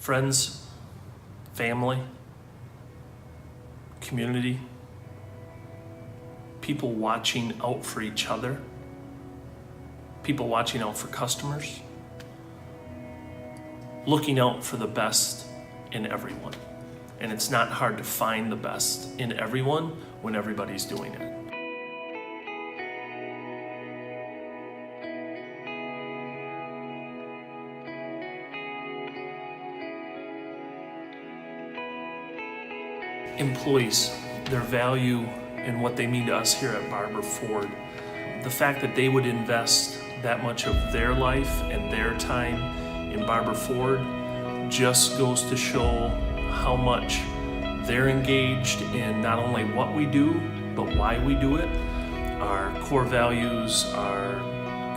friends, family, community, people watching out for each other, people watching out for customers, looking out for the best in everyone. And it's not hard to find the best in everyone when everybody's doing it. Employees, their value and what they mean to us here at Barber Ford, the fact that they would invest that much of their life and their time in Barber Ford just goes to show how much they're engaged in not only what we do, but why we do it. Our core values, our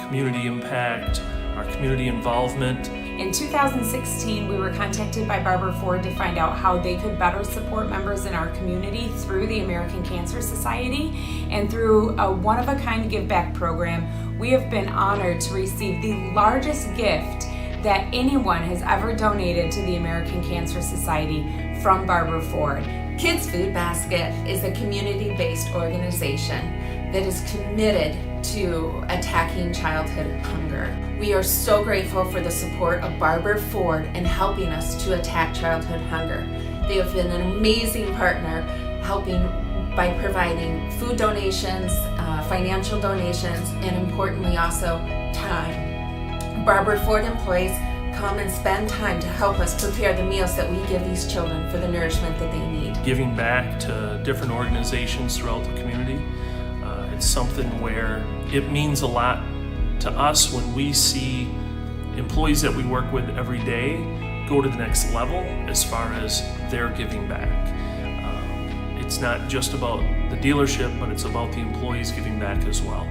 community impact, our community involvement. In 2016, we were contacted by Barber Ford to find out how they could better support members in our community through the American Cancer Society and through a one-of-a-kind give back program. We have been honored to receive the largest gift that anyone has ever donated to the American Cancer Society from Barber Ford. Kids Food Basket is a community-based organization that is committed to attacking childhood hunger. We are so grateful for the support of Barber Ford in helping us to attack childhood hunger. They have been an amazing partner, helping by providing food donations, financial donations, and importantly also time. Barber Ford employees come and spend time to help us prepare the meals that we give these children for the nourishment that they need. Giving back to different organizations throughout the community, it's something where it means a lot to us when we see employees that we work with every day go to the next level as far as their giving back. It's not just about the dealership, but it's about the employees giving back as well.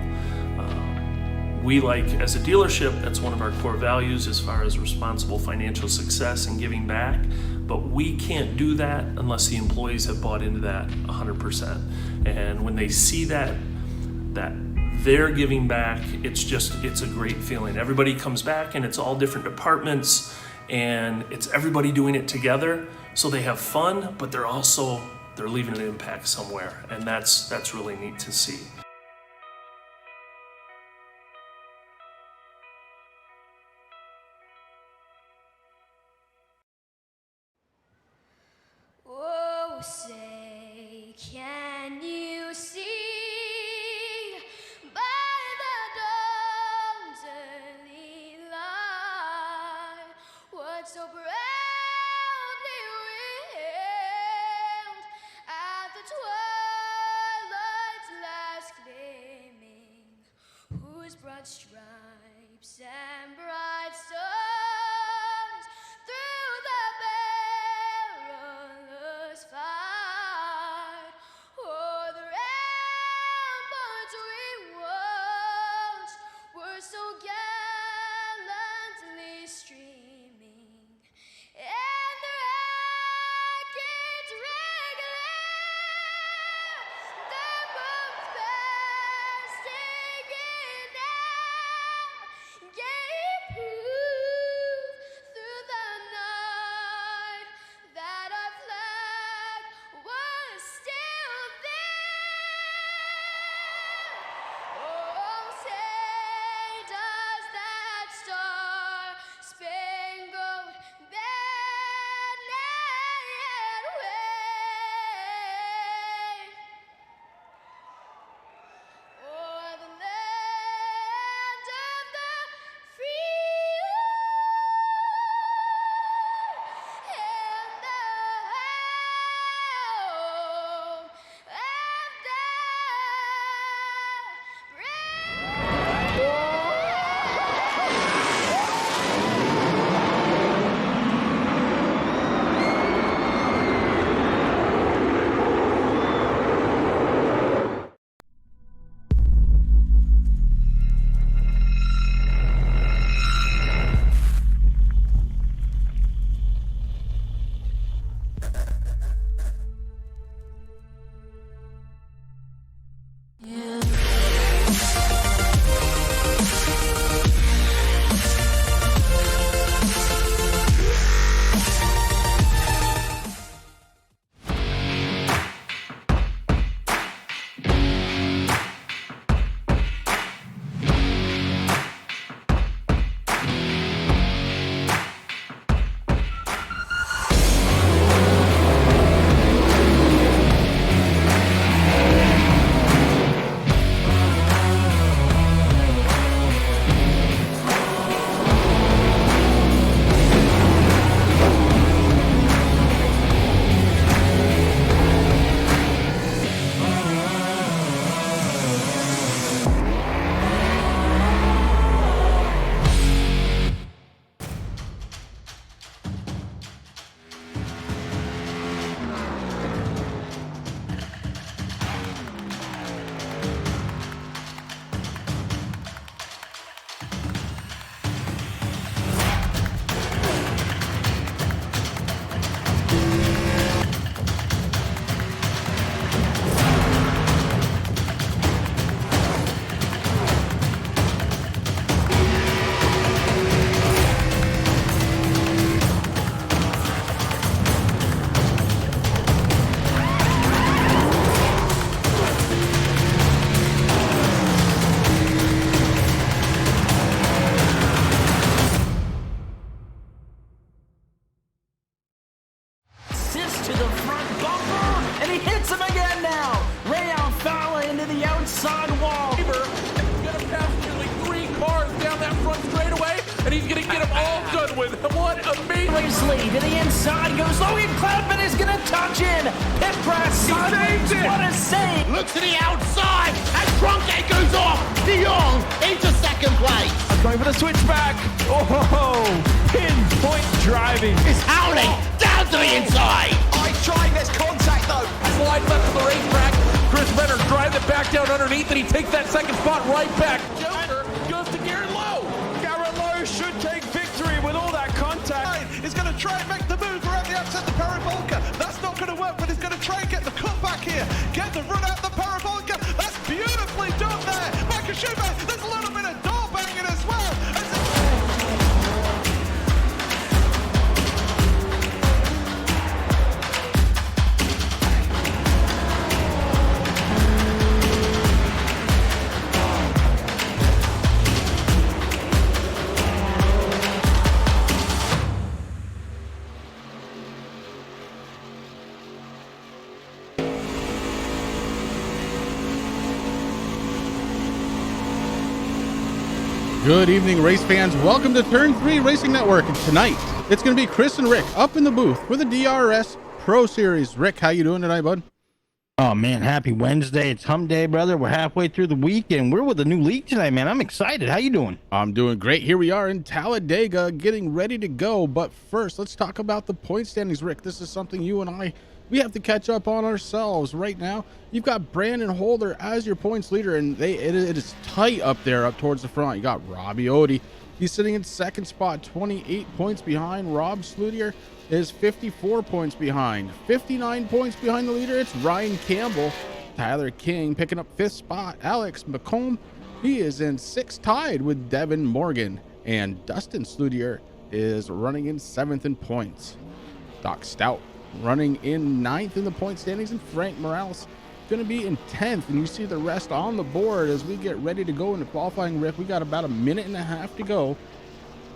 We as a dealership, that's one of our core values as far as responsible financial success and giving back, but we can't do that unless the employees have bought into that 100%. And when they see that they're giving back, it's a great feeling. Everybody comes back and it's all different departments and it's everybody doing it together, so they have fun, but they're leaving an impact somewhere, and that's really neat to see. Oh, say, can you see by the dawn's early light what so proudly we hailed at the twilight's last gleaming, whose broad stripes and bright stars through the perilous fight o'er the ramparts we watched were so gallantly streaming, and the rackets regular, the boats passing in now, gave inside wall. Gonna pass nearly 3 cars down that front straightaway, and he's gonna get them all done with. What amazing! Lead to the inside goes Logan Cloudman is gonna touch in. Pit press sideways. What a save! Look to the outside, and Trunkgate goes off. De Jong into second place. Going for the switchback. Oh, pinpoint driving. It's howling down to the inside. Trying this contact though. Slide left to the racetrack. Chris Renner drives it back down underneath, and he takes that second spot right back. Joker goes to Garrett Lowe. Garrett Lowe should take victory with all that contact. He's going to try and make the move around the outside the parabolica. That's not going to work, but he's going to try and get the cutback here. Get the run out the parabolica. That's beautifully done there. Michael Schumacher, there's a little bit of door banging as well. Good evening, race fans. Welcome to Turn 3 Racing Network. And tonight, it's going to be Chris and Rick up in the booth for the DRS Pro Series. Rick, how you doing tonight, bud? Oh, man, happy Wednesday. It's hump day, brother. We're halfway through the week, and we're with a new league tonight, man. I'm excited. How you doing? I'm doing great. Here we are in Talladega getting ready to go. But first, let's talk about the point standings, Rick. This is something you and we have to catch up on ourselves right now. You've got Brandon Holder as your points leader, and it is tight up there up towards the front. You got Robbie Odie. He's sitting in second spot, 28 points behind. Rob Slutier is 54 points behind. 59 points behind the leader, it's Ryan Campbell. Tyler King picking up fifth spot. Alex McComb, he is in sixth, tied with Devin Morgan. And Dustin Slutier is running in seventh in points. Doc Stout running in ninth in the point standings, and Frank Morales going to be in 10th. And you see the rest on the board as we get ready to go into qualifying. Rick, we got about a minute and a half to go.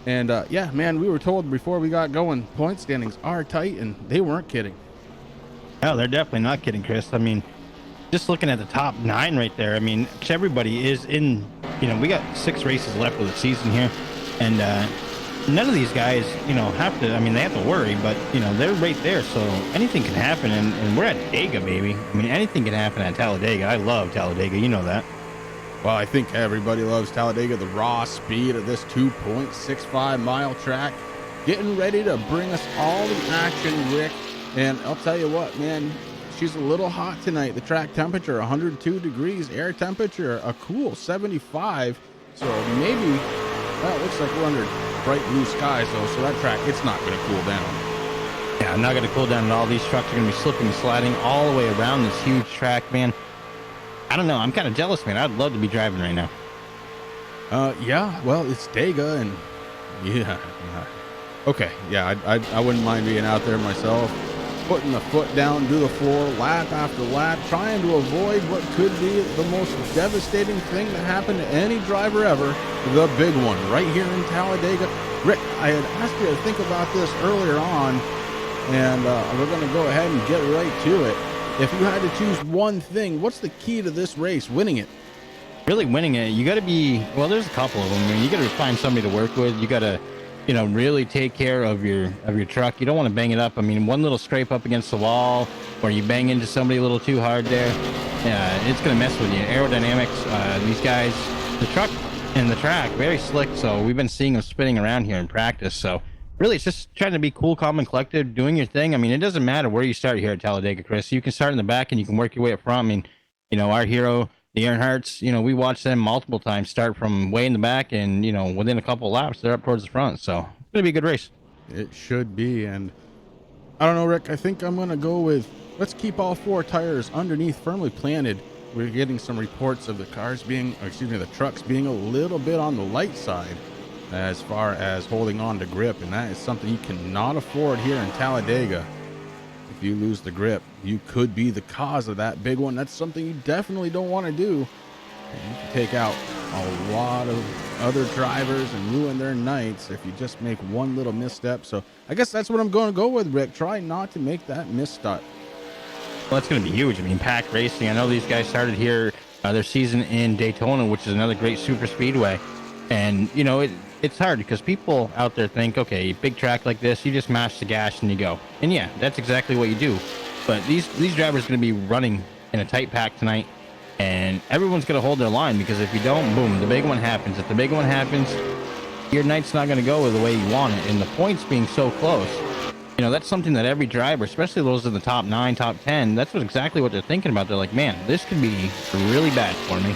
And yeah, man, we were told before we got going, point standings are tight, and they weren't kidding. Oh, they're definitely not kidding, Chris. I mean, just looking at the top 9 right there, I mean, everybody is in, we got 6 races left of the season here, and none of these guys, have to, they have to worry, but, they're right there, so anything can happen, and we're at Talladega, baby. I mean, anything can happen at Talladega. I love Talladega, you know that. Well, I think everybody loves Talladega, the raw speed of this 2.65 mile track, getting ready to bring us all the action, Rick. And I'll tell you what, man, she's a little hot tonight. The track temperature, 102 degrees, air temperature, a cool 75. So maybe, well, it looks like we're under bright blue skies, though, so that track, it's not going to cool down. Yeah, I'm not going to cool down at all. These trucks are going to be slipping and sliding all the way around this huge track, man. I don't know. I'm kind of jealous, man. I'd love to be driving right now. Yeah, well, it's Dega, and yeah. Okay, yeah, I wouldn't mind being out there myself, putting the foot down, do the floor, lap after lap, trying to avoid what could be the most devastating thing to happen to any driver ever, the big one, right here in Talladega. Rick, I had asked you to think about this earlier on, and we're going to go ahead and get right to it. If you had to choose one thing, what's the key to this race, winning it? Really winning it, you got to be, well, there's a couple of them. I mean, you got to find somebody to work with. You got to, really take care of your truck. You don't want to bang it up. I mean, one little scrape up against the wall, or you bang into somebody a little too hard there, it's going to mess with you. Aerodynamics, these guys, the truck and the track, very slick. So we've been seeing them spinning around here in practice. So really, it's just trying to be cool, calm, and collected, doing your thing. I mean, it doesn't matter where you start here at Talladega, Chris. You can start in the back and you can work your way up front. I mean, our hero, the Earnhardts, we watched them multiple times start from way in the back, and, within a couple of laps, they're up towards the front. So it's going to be a good race. It should be. And I don't know, Rick, I think I'm going to go with, let's keep all 4 tires underneath firmly planted. We're getting some reports of the trucks being a little bit on the light side as far as holding on to grip, and that is something you cannot afford here in Talladega. If you lose the grip, you could be the cause of that big one. That's something you definitely don't want to do. And you can take out a lot of other drivers and ruin their nights if you just make one little misstep. So I guess that's what I'm going to go with, Rick. Try not to make that misstep. Well, that's going to be huge. I mean, Pack Racing, I know these guys started here their season in Daytona, which is another great super speedway. And, you know, it's hard because people out there think, okay, big track like this, you just mash the gas and you go. And yeah, that's exactly what you do. But these drivers are going to be running in a tight pack tonight, and everyone's going to hold their line, because if you don't, boom, the big one happens. If the big one happens, your night's not going to go the way you want it. And the points being so close, you know, that's something that every driver, especially those in the top 9, top 10, that's exactly what they're thinking about. They're like, man, this could be really bad for me,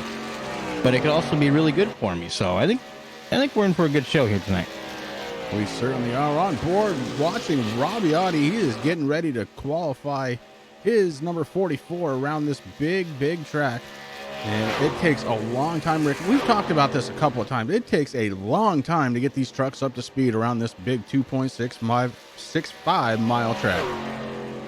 but it could also be really good for me. So I think we're in for a good show here tonight. We certainly are. On board watching Robbie Audi. He is getting ready to qualify his number 44 around this big track. And it takes a long time, Rick. We've talked about this a couple of times. It takes a long time to get these trucks up to speed around this big 2.65 mile track.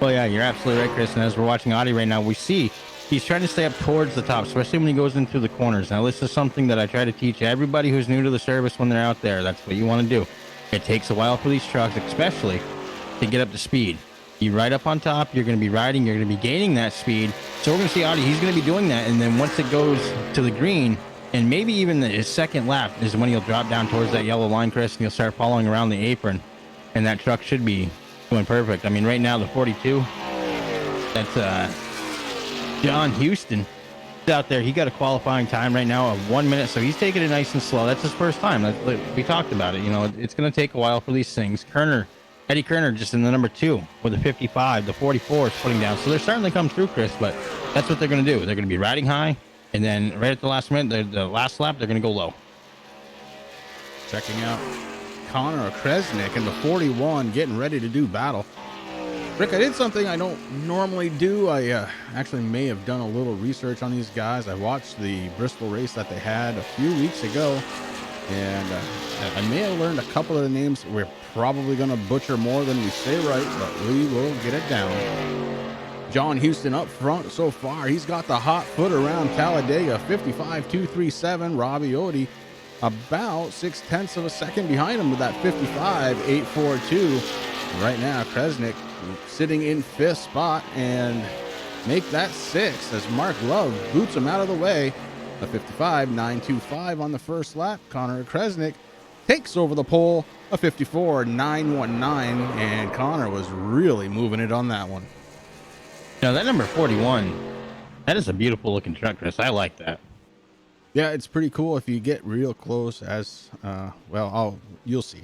Well, yeah, you're absolutely right, Chris. And as we're watching Audi right now, we see he's trying to stay up towards the top, especially when he goes into the corners. Now, this is something that I try to teach everybody who's new to the service when they're out there. That's what you want to do. It takes a while for these trucks, especially to get up to speed. You ride up on top, you're going to be riding, you're going to be gaining that speed. So we're going to see Audi, he's going to be doing that. And then once it goes to the green, and maybe even his second lap is when he'll drop down towards that yellow line, Chris, and he'll start following around the apron. And that truck should be doing perfect. I mean, right now, the 42, that's John Houston. He's out there. He got a qualifying time right now of 1 minute. So he's taking it nice and slow. That's his first time. We talked about it. You know, it's going to take a while for these things. Eddie Kerner just in the number 2 with a 55. The 44 is putting down. So they're starting to come through, Chris, but that's what they're going to do. They're going to be riding high, and then right at the last minute, the last lap, they're going to go low. Checking out Connor Kresnik in the 41, getting ready to do battle. Rick, I did something I don't normally do. I actually may have done a little research on these guys. I watched the Bristol race that they had a few weeks ago, and I may have learned a couple of the names. We're probably going to butcher more than we say right, but we will get it down. John Houston up front so far. He's got the hot foot around Talladega, 55.237. Robbie Audi about 0.6 of a second behind him with that 55.842. Right now, Kresnik sitting in 5th spot, and make that 6 as Mark Love boots him out of the way. A 55.925 on the first lap. Connor Kresnik takes over the pole, a 54.919, and Connor was really moving it on that one. Now, that number 41, that is a beautiful looking truck, Chris. I like that. Yeah, it's pretty cool if you get real close as, you'll see.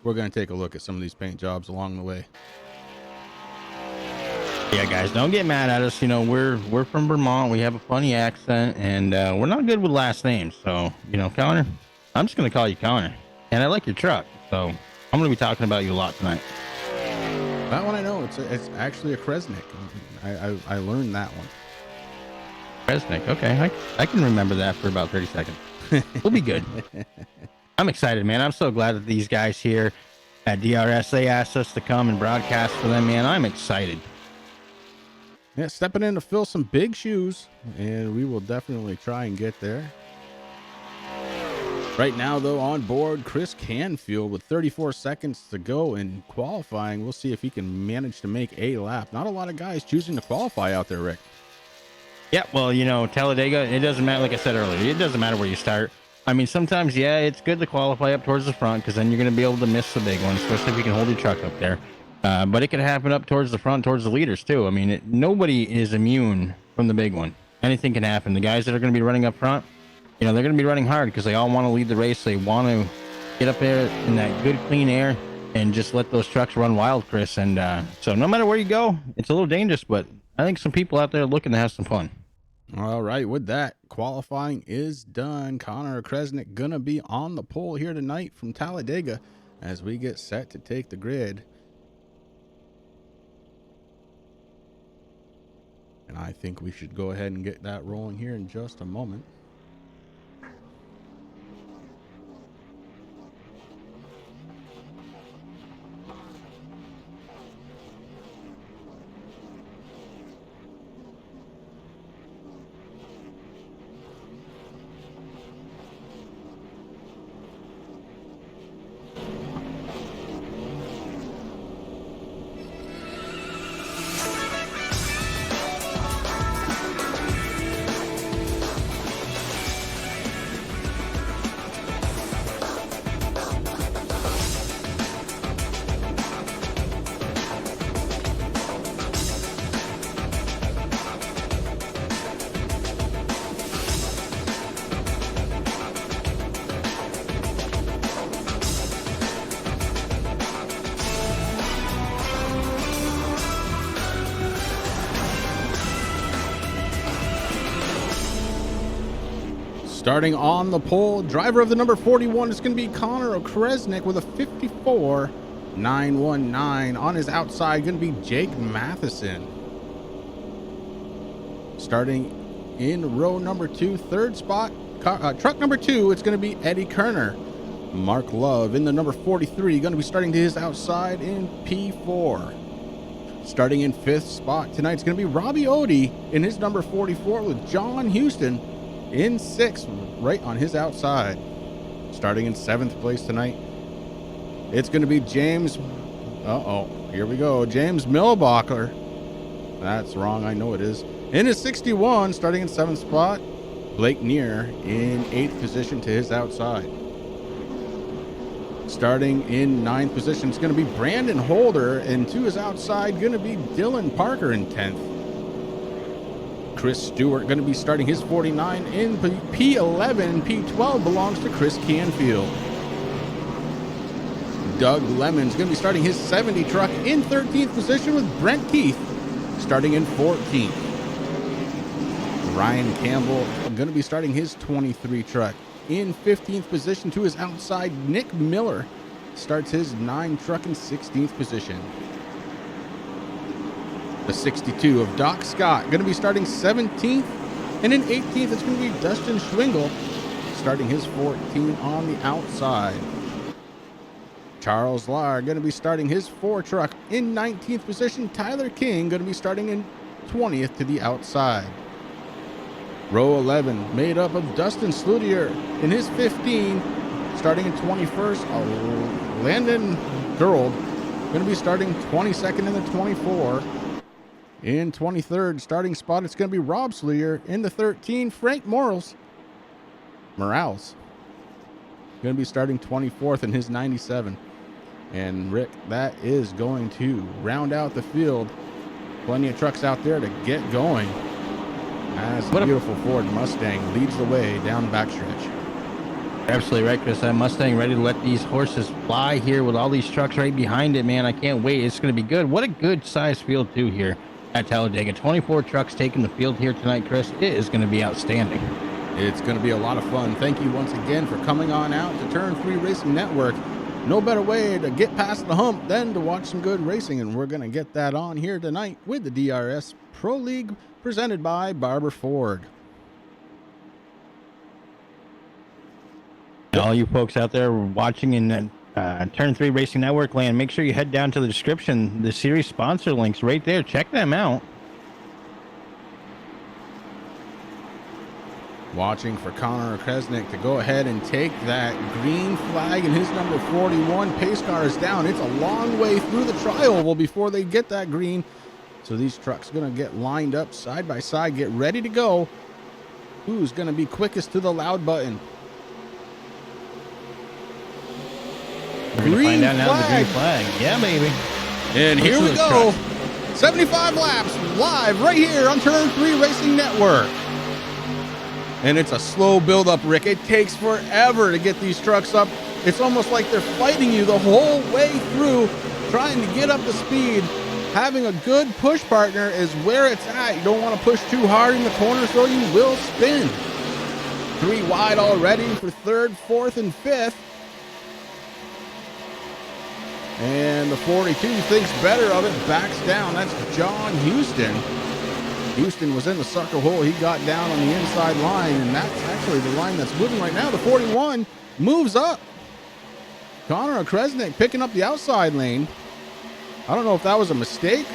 We're going to take a look at some of these paint jobs along the way. Yeah, guys, don't get mad at us. You know, we're from Vermont. We have a funny accent, and we're not good with last names. So, you know, Connor, I'm just going to call you Connor. And I like your truck, so I'm going to be talking about you a lot tonight. That one I know. It's actually a Kresnik. I learned that one. Kresnik, okay. I can remember that for about 30 seconds. We'll be good. I'm excited, man. I'm so glad that these guys here at DRS, they asked us to come and broadcast for them, man. I'm excited. Yeah, stepping in to fill some big shoes, and we will definitely try and get there. Right now, though, on board, Chris Canfield with 34 seconds to go in qualifying. We'll see if he can manage to make a lap. Not a lot of guys choosing to qualify out there, Rick. Yeah, well, you know, Talladega, it doesn't matter. Like I said earlier, it doesn't matter where you start. I mean, sometimes, yeah, it's good to qualify up towards the front, because then you're going to be able to miss the big one, especially if you can hold your truck up there. But it can happen up towards the front, towards the leaders, too. I mean, nobody is immune from the big one. Anything can happen. The guys that are going to be running up front, you know, they're going to be running hard because they all want to lead the race. They want to get up there in that good, clean air and just let those trucks run wild, Chris. And so no matter where you go, it's a little dangerous, but I think some people out there are looking to have some fun. All right, with that, qualifying is done. Connor Kresnik going to be on the pole here tonight from Talladega as we get set to take the grid. And I think we should go ahead and get that rolling here in just a moment. Starting on the pole, driver of the number 41 is going to be Connor Kresnick with a 54.919. On his outside, going to be Jake Matheson. Starting in row number 2, third spot, truck number 2, it's going to be Eddie Kerner. Mark Love in the number 43, going to be starting to his outside in P4. Starting in 5th spot tonight, it's going to be Robbie Odie in his number 44 with John Houston in 6th, right on his outside. Starting in 7th place tonight, it's going to be James, here we go, James Milbacher. That's wrong, I know it is. In his 61, starting in 7th spot, Blake Neer in 8th position to his outside. Starting in 9th position, it's going to be Brandon Holder, and to his outside, going to be Dylan Parker in 10th. Chris Stewart going to be starting his 49 in P11. P12 belongs to Chris Canfield. Doug Lemon's going to be starting his 70 truck in 13th position with Brent Keith starting in 14th. Ryan Campbell going to be starting his 23 truck in 15th position. To his outside, Nick Miller starts his 9 truck in 16th position. The 62 of Doc Scott going to be starting 17th, and in 18th it's going to be Dustin Schwingle starting his 14 on the outside. Charles Lahr going to be starting his 4 truck in 19th position. Tyler King going to be starting in 20th to the outside. Row 11 made up of Dustin Slutier in his 15, starting in 21st. Landon Gerald going to be starting 22nd in the 24. In 23rd starting spot, it's going to be Rob Slutier. In the 13, Frank Morales going to be starting 24th in his 97. And Rick, that is going to round out the field. Plenty of trucks out there to get going, as the beautiful Ford Mustang leads the way down the backstretch. Absolutely right, Chris. That Mustang ready to let these horses fly here with all these trucks right behind it, man. I can't wait. It's going to be good. What a good size field, too, here at Talladega. 24 trucks taking the field here tonight, Chris. It is going to be outstanding. It's going to be a lot of fun. Thank you once again for coming on out to Turn 3 Racing Network. No better way to get past the hump than to watch some good racing, and we're going to get that on here tonight with the DRS Pro League presented by Barber Ford. All you folks out there watching in Turn 3 Racing Network land, make sure you head down to the description. The series sponsor links right there. Check them out. Watching for Connor Kresnick to go ahead and take that green flag, and his number 41 pace car is down. It's a long way through the tri-oval before they get that green. So these trucks are going to get lined up side by side, get ready to go. Who's going to be quickest to the loud button? We're going to find out now the green flag. Yeah, baby. And here we go. 75 laps live right here on Turn 3 Racing Network. And it's a slow build-up, Rick. It takes forever to get these trucks up. It's almost like they're fighting you the whole way through, trying to get up to speed. Having a good push partner is where it's at. You don't want to push too hard in the corners, or you will spin. 3 wide already for 3rd, 4th, and 5th. And the 42 thinks better of it, backs down. That's John Houston. Houston was in the sucker hole. He got down on the inside line, and that's actually the line that's moving right now. The 41 moves up. Connor Kresnick picking up the outside lane. I don't know if that was a mistake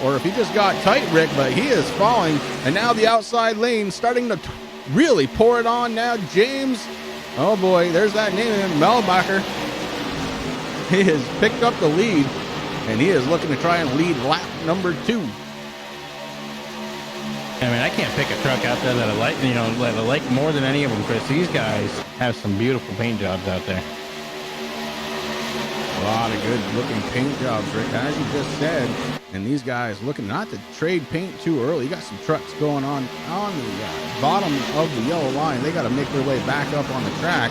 or if he just got tight, Rick, but he is falling. And now the outside lane starting to really pour it on now. James, oh boy, there's that name in Melbacher. He has picked up the lead, and he is looking to try and lead lap number 2. I mean, I can't pick a truck out there that I like, that I like more than any of them, Chris. These guys have some beautiful paint jobs out there. A lot of good looking paint jobs, Rick, as you just said. And these guys looking not to trade paint too early. You got some trucks going on the bottom of the yellow line. They got to make their way back up on the track,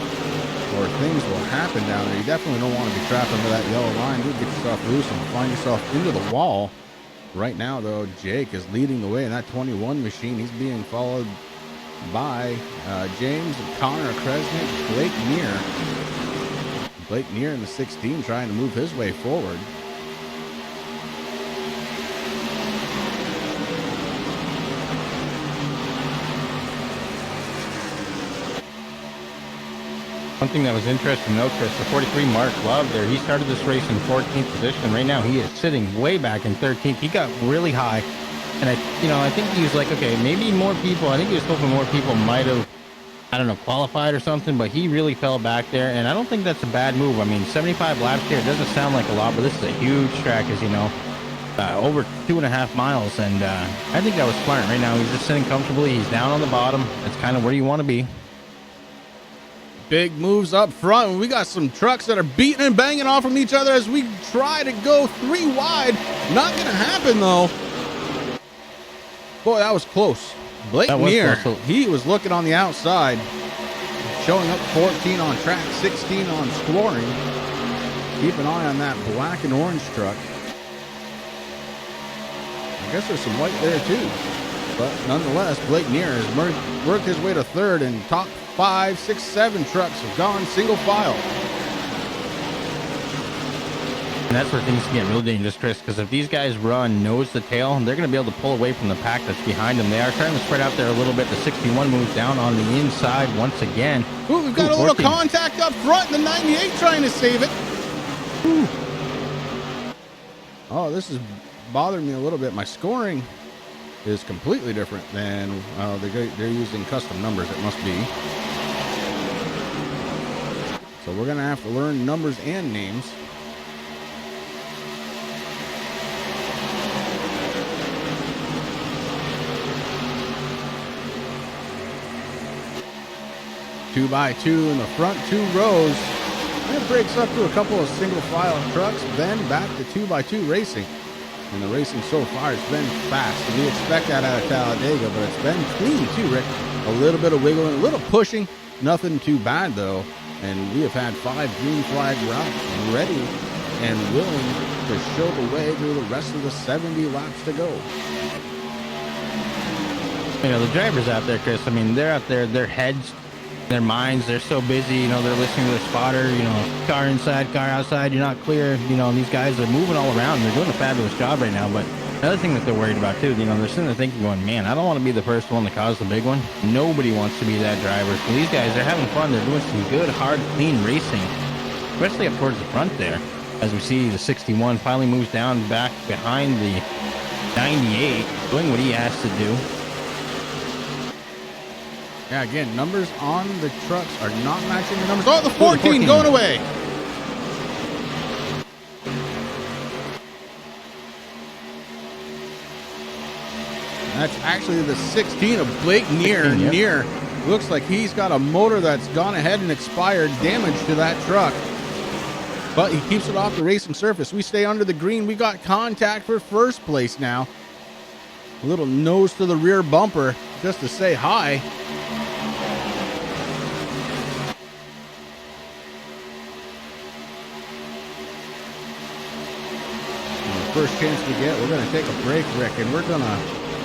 or things will happen down there. You definitely don't want to be trapped under that yellow line. You'll get yourself loose and find yourself into the wall. Right now, though, Jake is leading the way in that 21 machine. He's being followed by James and Connor Kresnick, Blake Neer. Blake Neer in the 16 trying to move his way forward. One thing that was interesting to note, Chris, the 43 Mark Love there, he started this race in 14th position. Right now, he is sitting way back in 13th. He got really high. And I think he was like, okay, maybe more people. I think he was hoping more people might have, I don't know, qualified or something, but he really fell back there. And I don't think that's a bad move. I mean, 75 laps here, it doesn't sound like a lot, but this is a huge track, as you know, over 2.5 miles. And I think that was smart. Right now, he's just sitting comfortably. He's down on the bottom. That's kind of where you want to be. Big moves up front. We got some trucks that are beating and banging off from each other as we try to go 3 wide. Not going to happen, though. Boy, that was close. Blake Neer, he was looking on the outside, showing up 14 on track, 16 on scoring. Keep an eye on that black and orange truck. I guess there's some white there, too. But nonetheless, Blake Neer has worked his way to third, and top 5, 6, 7 trucks have gone single file. And that's where things get real dangerous, Chris, because if these guys run nose to tail, they're going to be able to pull away from the pack that's behind them. They are starting to spread out there a little bit. The 61 moves down on the inside once again. Ooh, we've got a little contact up front, the 98 trying to save it. Ooh. Oh, this is bothering me a little bit. My scoring is completely different than they're using custom numbers, it must be. So we're going to have to learn numbers and names. Two by two in the front 2 rows. And it breaks up to a couple of single file trucks, then back to 2 by 2 racing. And the racing so far has been fast. And we expect that out of Talladega, but it's been clean too, Rick. A little bit of wiggling, a little pushing, nothing too bad though. And we have had 5 green flag routes ready and willing to show the way through the rest of the 70 laps to go. You know, the drivers out there, Chris, I mean, they're out there, their heads, their minds, they're so busy, you know, they're listening to their spotter, you know, car inside, car outside, you're not clear, you know, and these guys are moving all around, and they're doing a fabulous job right now. But another thing that they're worried about too, you know, they're sitting there thinking, going, man, I don't want to be the first one to cause the big one. Nobody wants to be that driver. So these guys, they're having fun, they're doing some good, hard, clean racing, especially up towards the front there, as we see the 61 finally moves down back behind the 98, doing what he has to do. Yeah, again, numbers on the trucks are not matching the numbers. Oh, the 14 going away. That's actually the 16 of Blake Neer. 16, yep. Neer looks like he's got a motor that's gone ahead and expired, damage to that truck. But he keeps it off the racing surface. We stay under the green. We got contact for first place now. A little nose to the rear bumper just to say hi. First chance we get, we're going to take a break, Rick, and we're going to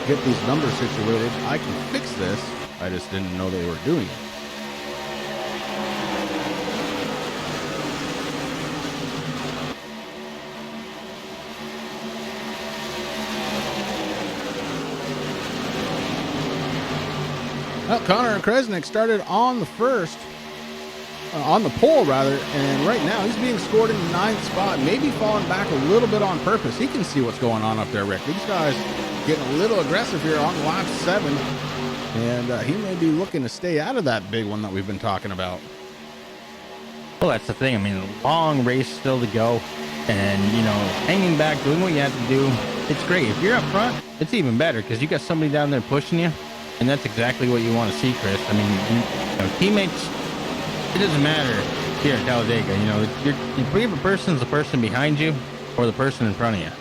get these numbers situated. I can fix this. I just didn't know they were doing it. Well, Connor Kresnick started on the pole rather, and right now he's being scored in the 9th spot, maybe falling back a little bit on purpose. He can see what's going on up there, Rick. These guys getting a little aggressive here on lap 7, and he may be looking to stay out of that big one that we've been talking about. Well, that's the thing. I mean, long race still to go, and, you know, hanging back, doing what you have to do, it's great. If you're up front, it's even better because you got somebody down there pushing you, and that's exactly what you want to see, Chris. I mean, you know, teammates, it doesn't matter here at Talladega. You know, your favorite person is the person behind you or the person in front of you.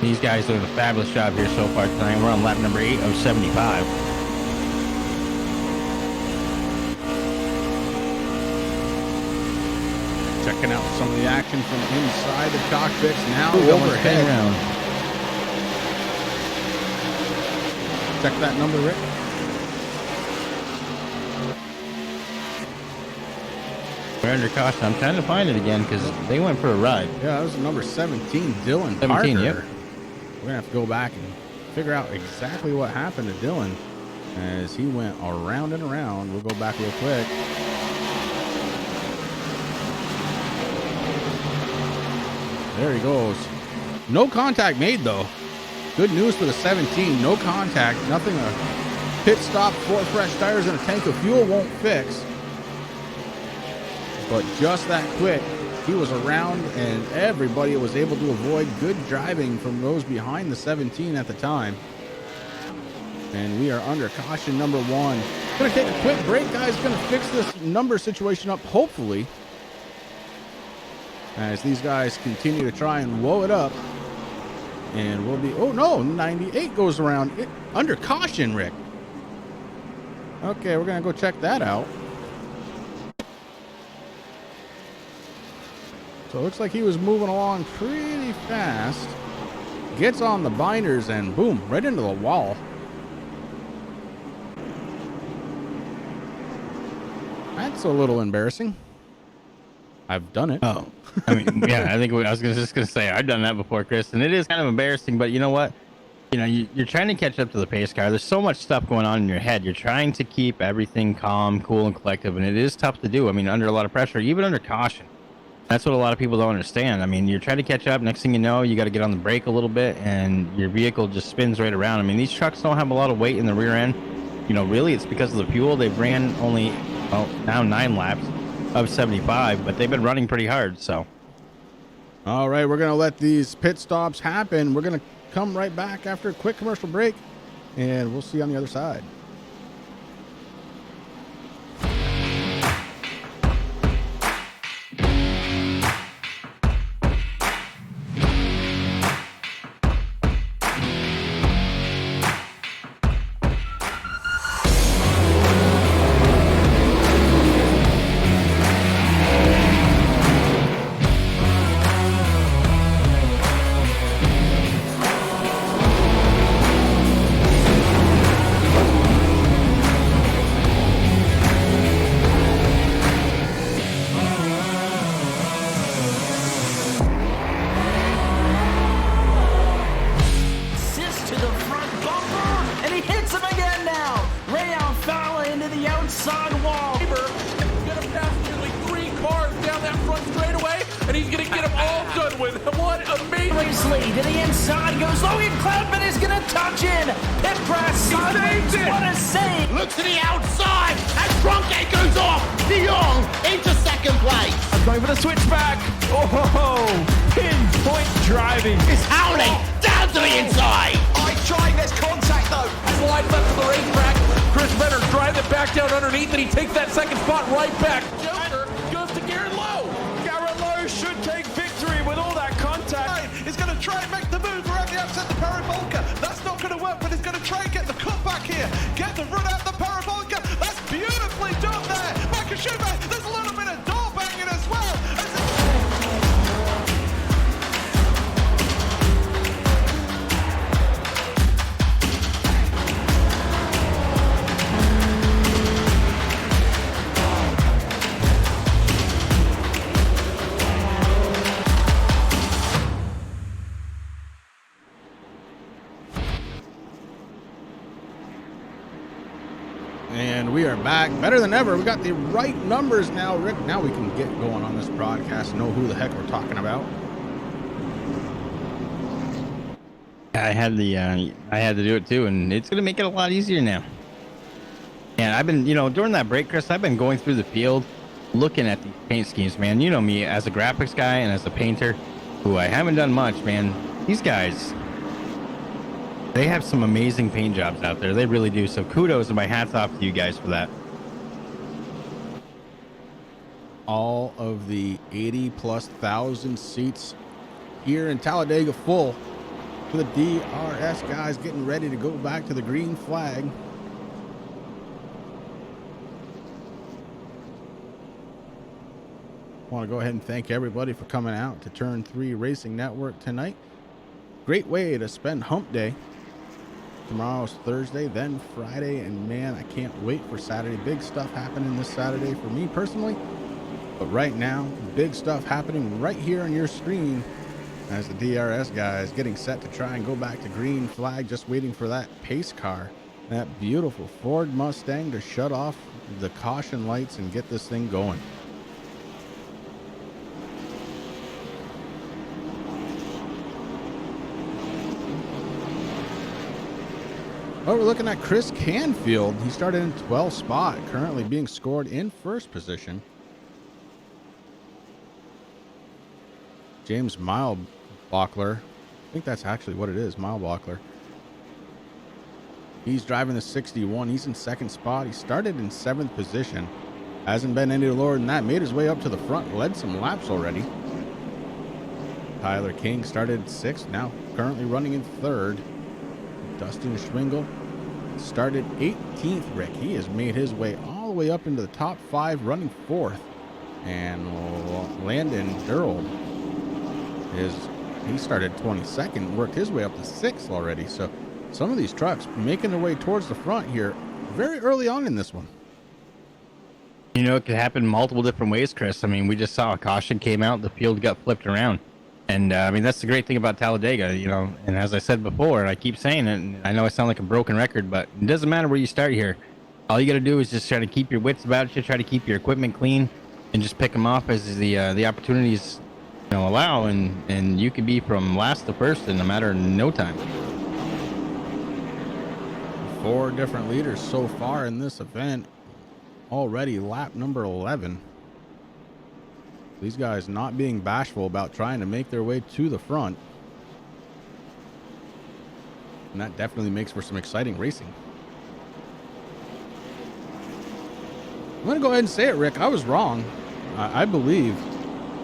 These guys doing a fabulous job here so far tonight. We're on lap number 8 of 75. Checking out some of the action from inside the cockpits now. Overhead. Check that number, Rick. We're under caution. I'm trying to find it again because they went for a ride. Yeah, that was number 17, Dylan 17, Parker. yep. We're gonna have to go back and figure out exactly what happened to Dylan as he went around and around. We'll go back real quick. There he goes. No contact made though. Good news for the 17. No contact. Nothing. A pit stop, 4 fresh tires, and a tank of fuel won't fix. But just that quick, he was around and everybody was able to avoid. Good driving from those behind the 17 at the time. And we are under caution number 1. Gonna take a quick break, guys. Gonna fix this number situation up, hopefully, as these guys continue to try and woe it up. And we'll be, oh no, 98 goes around it, under caution, Rick. Okay, we're gonna go check that out. So it looks like he was moving along pretty fast. Gets on the binders and boom, right into the wall. That's a little embarrassing. I've done it. Oh, I mean, yeah, I think I was just gonna say I've done that before, Chris, and it is kind of embarrassing. But you know what? You know, you're trying to catch up to the pace car. There's so much stuff going on in your head. You're trying to keep everything calm, cool, and collective, and it is tough to do. I mean, under a lot of pressure, even under caution. That's what a lot of people don't understand. I mean, you're trying to catch up. Next thing you know, you got to get on the brake a little bit, and your vehicle just spins right around. I mean, these trucks don't have a lot of weight in the rear end. You know, really, it's because of the fuel. They've ran only, well, now 9 laps of 75, but they've been running pretty hard. So, all right, we're gonna let these pit stops happen. We're gonna come right back after a quick commercial break, and we'll see you on the other side. To the outside, and Trunkgate goes off. De Jong into second place. I'm going for the switchback. Oh, pinpoint driving. It's Howley down to the inside. I tried. There's contact though. Slide left to the racetrack. Chris Venner drives it back down underneath, and he takes that second spot right back. Joker goes to Garrett Lowe. Garrett Lowe should take victory with all that contact. He's going to try and make the move around the outside the parabolica. That's not going to work, but he's going to try and get the cutback here. Get the run out the parabolica. That's beautifully done there. Makashiba, there's a little bit of door banging as well. And we are back better than ever. We got the right numbers now, Rick. Now we can get going on this broadcast, know who the heck we're talking about. I had to do it too, and it's gonna make it a lot easier now. And I've been, you know, during that break, Chris, I've been going through the field, looking at these paint schemes, man. You know me as a graphics guy and as a painter, who I haven't done much, man. These guys, they have some amazing paint jobs out there. They really do. So kudos and my hat's off to you guys for that. All of the 80,000+ seats here in Talladega full for the DRS guys getting ready to go back to the green flag. I want to go ahead and thank everybody for coming out to Turn 3 Racing Network tonight. Great way to spend hump day. Tomorrow's Thursday, then Friday, and man, I can't wait for Saturday. Big stuff happening this Saturday for me personally. But right now, big stuff happening right here on your screen as the DRS guy is getting set to try and go back to green flag, just waiting for that pace car, that beautiful Ford Mustang, to shut off the caution lights and get this thing going. Oh, we're looking at Chris Canfield. He started in 12th spot, currently being scored in first position. James Milebockler, I think that's actually what it is, Milebockler. He's driving the 61. He's in second spot. He started in 7th position. Hasn't been any lower than that. Made his way up to the front, led some laps already. Tyler King started 6th, now currently running in 3rd. Dustin Schwingle started 18th, Rick. He has made his way all the way up into the top 5, running 4th. And Landon Durrell, he started 22nd, worked his way up to 6th already. So some of these trucks making their way towards the front here very early on in this one. You know, it could happen multiple different ways, Chris. I mean, we just saw a caution came out, the field got flipped around. And I mean, that's the great thing about Talladega, you know, and as I said before, and I keep saying it, and I know I sound like a broken record, but it doesn't matter where you start here. All you got to do is just try to keep your wits about you, try to keep your equipment clean, and just pick them off as the opportunities, you know, allow, and you could be from last to first in a matter of no time. 4 different leaders so far in this event. Already lap number 11. These guys not being bashful about trying to make their way to the front. And that definitely makes for some exciting racing. I'm going to go ahead and say it, Rick. I was wrong. I believe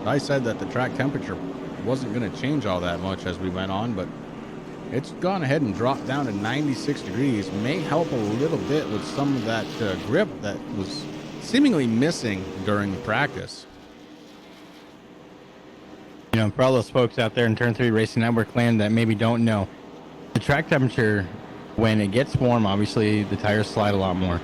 I said that the track temperature wasn't going to change all that much as we went on, but it's gone ahead and dropped down to 96 degrees. May help a little bit with some of that grip that was seemingly missing during practice. You know, for all those folks out there in Turn 3 Racing Network land that maybe don't know, the track temperature, when it gets warm, obviously the tires slide a lot more.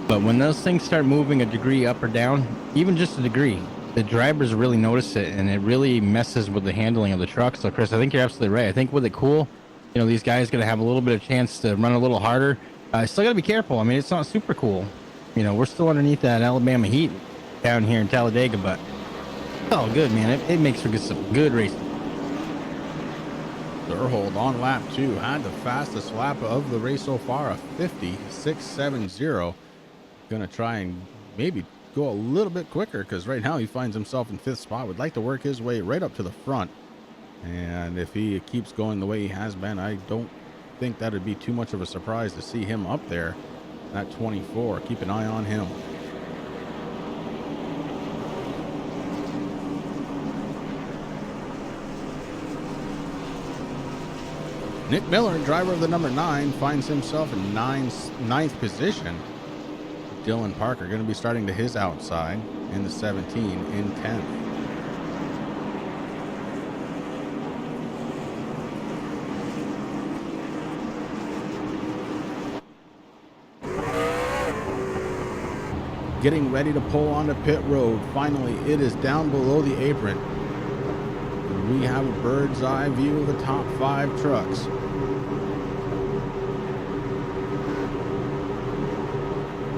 But when those things start moving a degree up or down, even just a degree, the drivers really notice it, and it really messes with the handling of the truck. So, Chris, I think you're absolutely right. I think with it cool, you know, these guys going to have a little bit of chance to run a little harder. Still got to be careful. I mean, it's not super cool. You know, we're still underneath that Alabama heat down here in Talladega, but oh, good, man. It makes for some good racing. Durhold on lap 2 had the fastest lap of the race so far, a 56.70. Gonna try and maybe go a little bit quicker because right now he finds himself in 5th spot. Would like to work his way right up to the front. And if he keeps going the way he has been, I don't think that would be too much of a surprise to see him up there at 24. Keep an eye on him. Nick Miller, driver of the number 9, finds himself in ninth position. Dylan Parker going to be starting to his outside in the 17 in 10th. Getting ready to pull onto pit road. Finally, it is down below the apron. We have a bird's eye view of the top 5 trucks.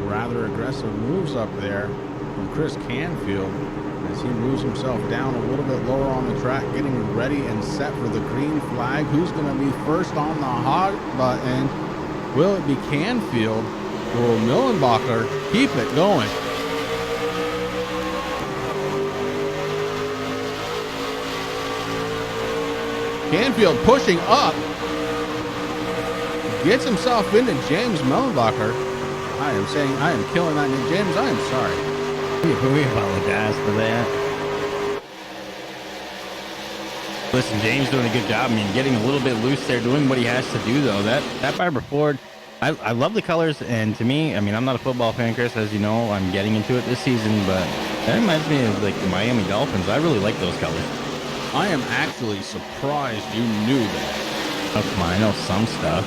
Rather aggressive moves up there from Chris Canfield as he moves himself down a little bit lower on the track, getting ready and set for the green flag. Who's going to be first on the hot button? Will it be Canfield? Will Millenbacher keep it going? Canfield pushing up, gets himself into James Millenbacher. I am saying I am killing that name. James, I am sorry. We apologize for that. Listen, James doing a good job. I mean, getting a little bit loose there, doing what he has to do, though. That Barber Ford, I love the colors, and to me, I mean, I'm not a football fan, Chris, as you know. I'm getting into it this season, but that reminds me of, like, the Miami Dolphins. I really like those colors. I am actually surprised you knew that. Oh, come on, I know some stuff.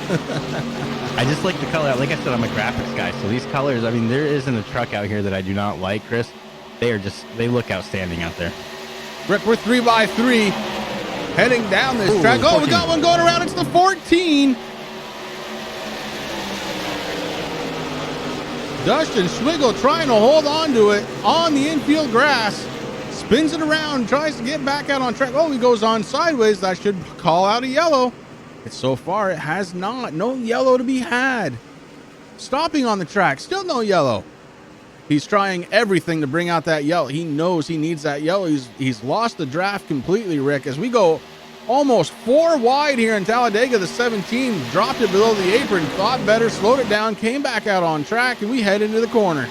I just like the color. Like I said, I'm a graphics guy, so these colors, I mean, there isn't a truck out here that I do not like, Chris. they look outstanding out there. Rick, we're 3x3 heading down this track. Oh, we got one going around. It's the 14. Dustin Schwigel trying to hold on to it on the infield grass. Spins it around, tries to get back out on track. Oh, he goes on sideways. That should call out a yellow. It's so far, it has not. No yellow to be had. Stopping on the track, still no yellow. He's trying everything to bring out that yellow. He knows he needs that yellow. He's lost the draft completely, Rick, as we go almost 4 wide here in Talladega. The 17 dropped it below the apron, thought better, slowed it down, came back out on track, and we head into the corner.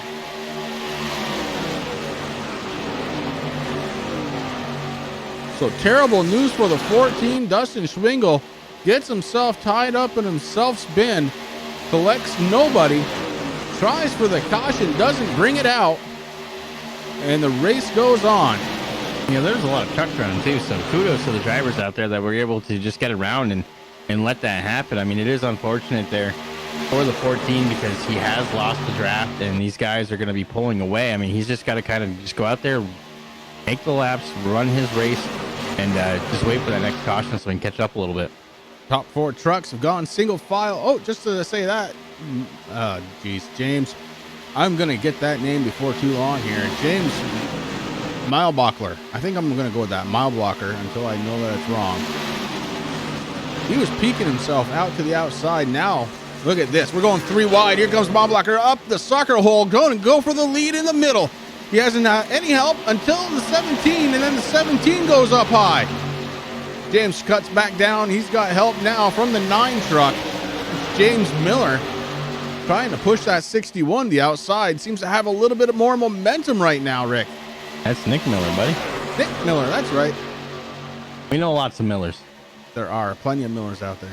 So terrible news for the 14. Dustin Schwingel gets himself tied up and himself spinned, collects nobody, tries for the caution, doesn't bring it out, and the race goes on. You know, there's a lot of trucks running too, so kudos to the drivers out there that were able to just get around and let that happen. I mean, it is unfortunate there for the 14 because he has lost the draft and these guys are going to be pulling away. I mean, he's just got to kind of just go out there, make the laps, run his race, and just wait for that next caution so he can catch up a little bit. Top 4 trucks have gone single file. Oh, just to say that, geez, James, I'm going to get that name before too long here. James Milebachler. I think I'm going to go with that, Milebachler, until I know that it's wrong. He was peeking himself out to the outside. Now, look at this. We're going 3 wide. Here comes Milebachler up the sucker hole, going to go for the lead in the middle. He hasn't had any help until the 17, and then the 17 goes up high. James cuts back down. He's got help now from the 9 truck. James Miller trying to push that 61 to the outside. Seems to have a little bit more momentum right now, Rick. That's Nick Miller, buddy. Nick Miller, that's right. We know lots of Millers. There are plenty of Millers out there.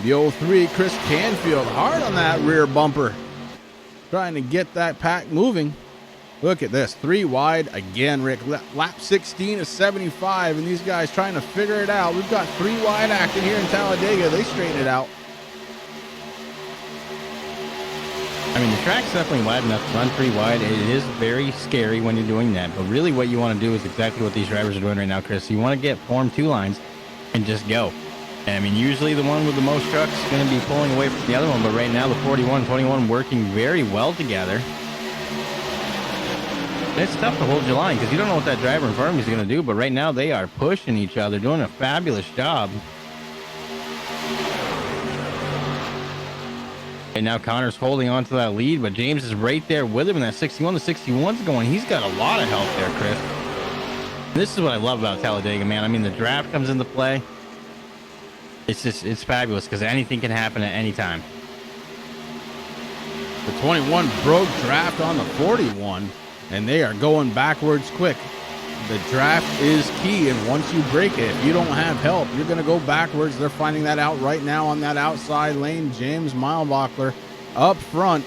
The 03, Chris Canfield, hard on that rear bumper. Trying to get that pack moving. Look at this, 3 wide again, Rick. Lap 16 is 75, and these guys trying to figure it out. We've got 3 wide acting here in Talladega. They straighten it out. I mean, the track's definitely wide enough to run 3 wide. It is very scary when you're doing that, but really what you want to do is exactly what these drivers are doing right now, Chris. You want to get form 2 lines and just go. I mean, usually the one with the most trucks is going to be pulling away from the other one, but right now the 41, 21 working very well together. It's tough to hold your line because you don't know what that driver in front of you is going to do, but right now they are pushing each other, doing a fabulous job. And now Connor's holding on to that lead, but James is right there with him in that 61. The 61's going. He's got a lot of help there, Chris. This is what I love about Talladega, man. I mean, the draft comes into play. It's fabulous because anything can happen at any time. The 21 broke draft on the 41, and they are going backwards quick. The draft is key, and once you break it, if you don't have help, you're going to go backwards. They're finding that out right now on that outside lane. James Milebachler up front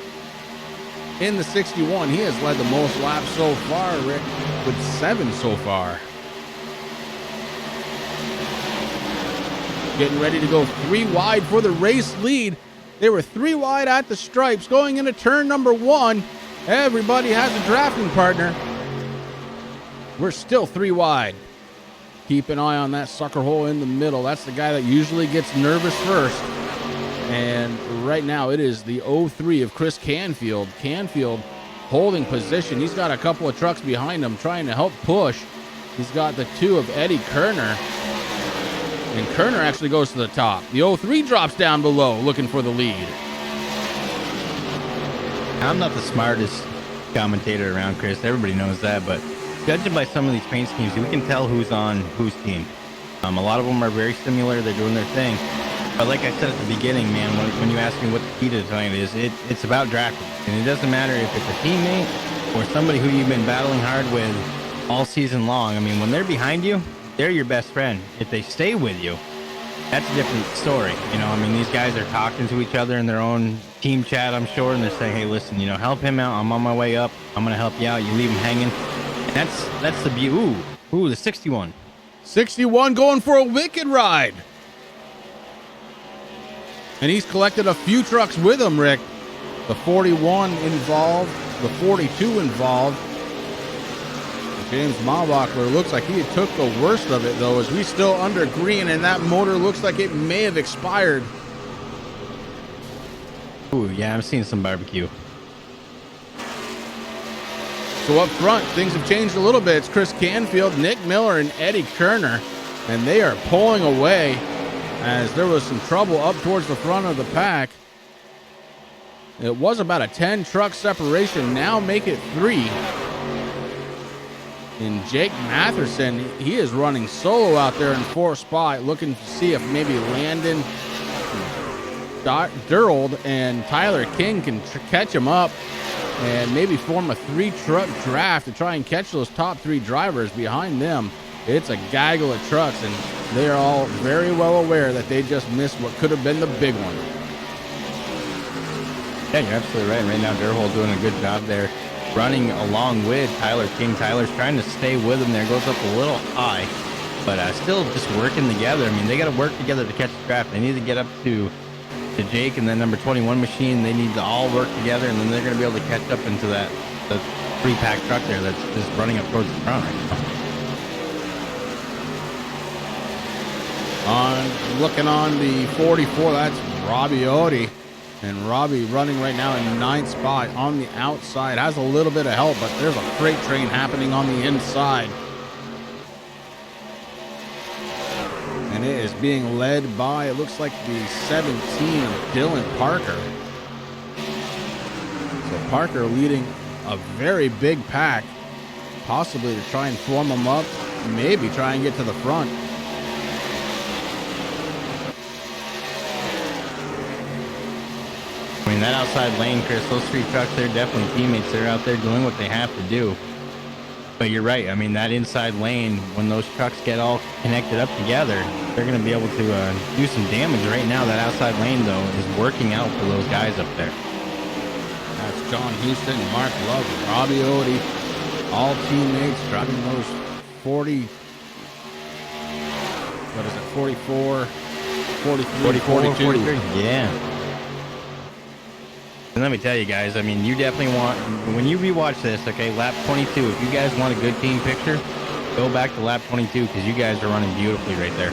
in the 61. He has led the most laps so far, Rick, with 7 so far. Getting ready to go 3 wide for the race lead. They were 3 wide at the stripes going into turn number 1. Everybody has a drafting partner. We're still 3 wide. Keep an eye on that sucker hole in the middle. That's the guy that usually gets nervous first. And right now it is the 03 of Chris Canfield. Canfield holding position. He's got a couple of trucks behind him trying to help push. He's got the 2 of Eddie Kerner. And Kerner actually goes to the top. The 03 drops down below looking for the lead. I'm not the smartest commentator around, Chris. Everybody knows that, but judging by some of these paint schemes, we can tell who's on whose team. A lot of them are very similar. They're doing their thing. But like I said at the beginning, man, when you ask me what the key to tonight is, it's about drafting. And it doesn't matter if it's a teammate or somebody who you've been battling hard with all season long. I mean, when they're behind you, they're your best friend. If they stay with you, that's a different story. You know, I mean, these guys are talking to each other in their own team chat, I'm sure, and they're saying, hey, listen, help him out. I'm on my way up. I'm going to help you out. You leave him hanging. And that's the beauty. Ooh, the 61. 61 going for a wicked ride. And he's collected a few trucks with him, Rick. The 41 involved, the 42 involved, James Malbachler looks like he took the worst of it, though, as we still under green, and that motor looks like it may have expired. Ooh, yeah, I'm seeing some barbecue. So up front, things have changed a little bit. It's Chris Canfield, Nick Miller, and Eddie Kerner, and they are pulling away as there was some trouble up towards the front of the pack. It was about a 10 truck separation. Now make it 3. And Jake Matherson, he is running solo out there in 4th spot, looking to see if maybe Landon Durald and Tyler King can catch him up and maybe form a 3-truck draft to try and catch those top 3 drivers behind them. It's a gaggle of trucks, and they are all very well aware that they just missed what could have been the big one. Yeah, you're absolutely right. Right now, Durhold doing a good job there, running along with Tyler King. Tyler's trying to stay with him there. Goes up a little high, but still just working together. I mean, they got to work together to catch the draft. They need to get up to Jake and then number 21 machine. They need to all work together, and then they're going to be able to catch up into the 3-pack truck there that's just running up towards the front right now. Looking on the 44, that's Robbie Odie. And Robbie running right now in 9th spot on the outside. Has a little bit of help, but there's a freight train happening on the inside. And it is being led by, it looks like the 17 of Dylan Parker. So Parker leading a very big pack, possibly to try and form them up, maybe try and get to the front. I mean, that outside lane, Chris, those 3 trucks, they're definitely teammates. They're out there doing what they have to do. But you're right. I mean, that inside lane, when those trucks get all connected up together, they're going to be able to do some damage. Right now, that outside lane, though, is working out for those guys up there. That's John Houston, Mark Love, Robbie Odie, all teammates driving those 44, 43, 42. Yeah. And let me tell you guys, I mean, you definitely want, when you rewatch this, okay, lap 22, if you guys want a good team picture, go back to lap 22 because you guys are running beautifully right there.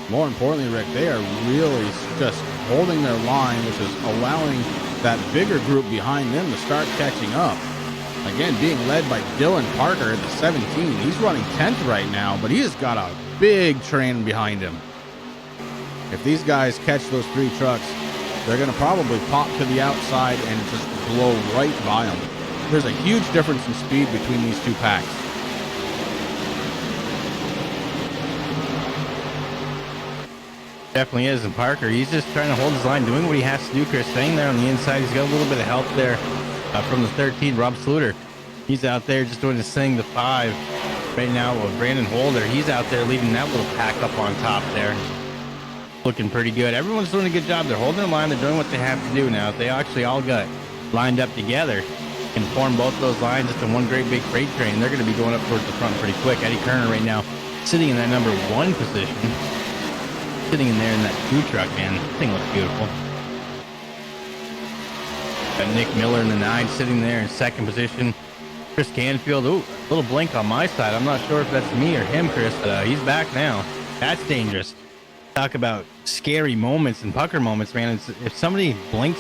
More importantly, Rick, they are really just holding their line, which is allowing that bigger group behind them to start catching up. Again, being led by Dylan Parker at the 17. He's running 10th right now, but he has got a big train behind him. If these guys catch those 3 trucks, they're going to probably pop to the outside and just blow right by them. There's a huge difference in speed between these 2 packs. Definitely is. And Parker, he's just trying to hold his line, doing what he has to do, Chris. Staying there on the inside. He's got a little bit of help there from the 13, Rob Sluter. He's out there just doing his thing. The 5 right now with Brandon Holder. He's out there leading that little pack up on top there. Looking pretty good. Everyone's doing a good job. They're holding their line. They're doing what they have to do now. If they actually all got lined up together and form both those lines into one great big freight train, they're going to be going up towards the front pretty quick. Eddie Kerner right now sitting in that number 1 position. Sitting in there in that 2 truck, man. That thing looks beautiful. Got Nick Miller in the 9 sitting there in 2nd position. Chris Canfield, ooh, a little blink on my side. I'm not sure if that's me or him, Chris, but he's back now. That's dangerous. Talk about scary moments and pucker moments, man. If somebody blinks,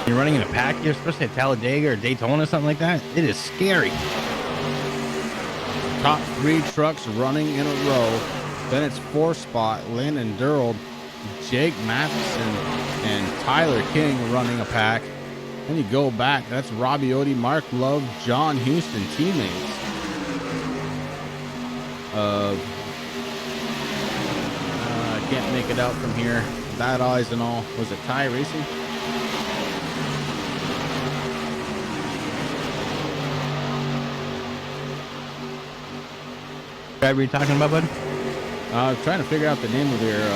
you're running in a pack here, especially at Talladega or Daytona, something like that, it is scary. Top 3 trucks running in a row. Then it's 4th spot, Landon Durald, Jake Matheson, and Tyler King running a pack. Then you go back, that's Robbie Odie, Mark Love, John Houston teammates of can't make it out from here. Bad eyes and all. Was it Ty Racing? Driver you talking about, bud? I was trying to figure out the name of their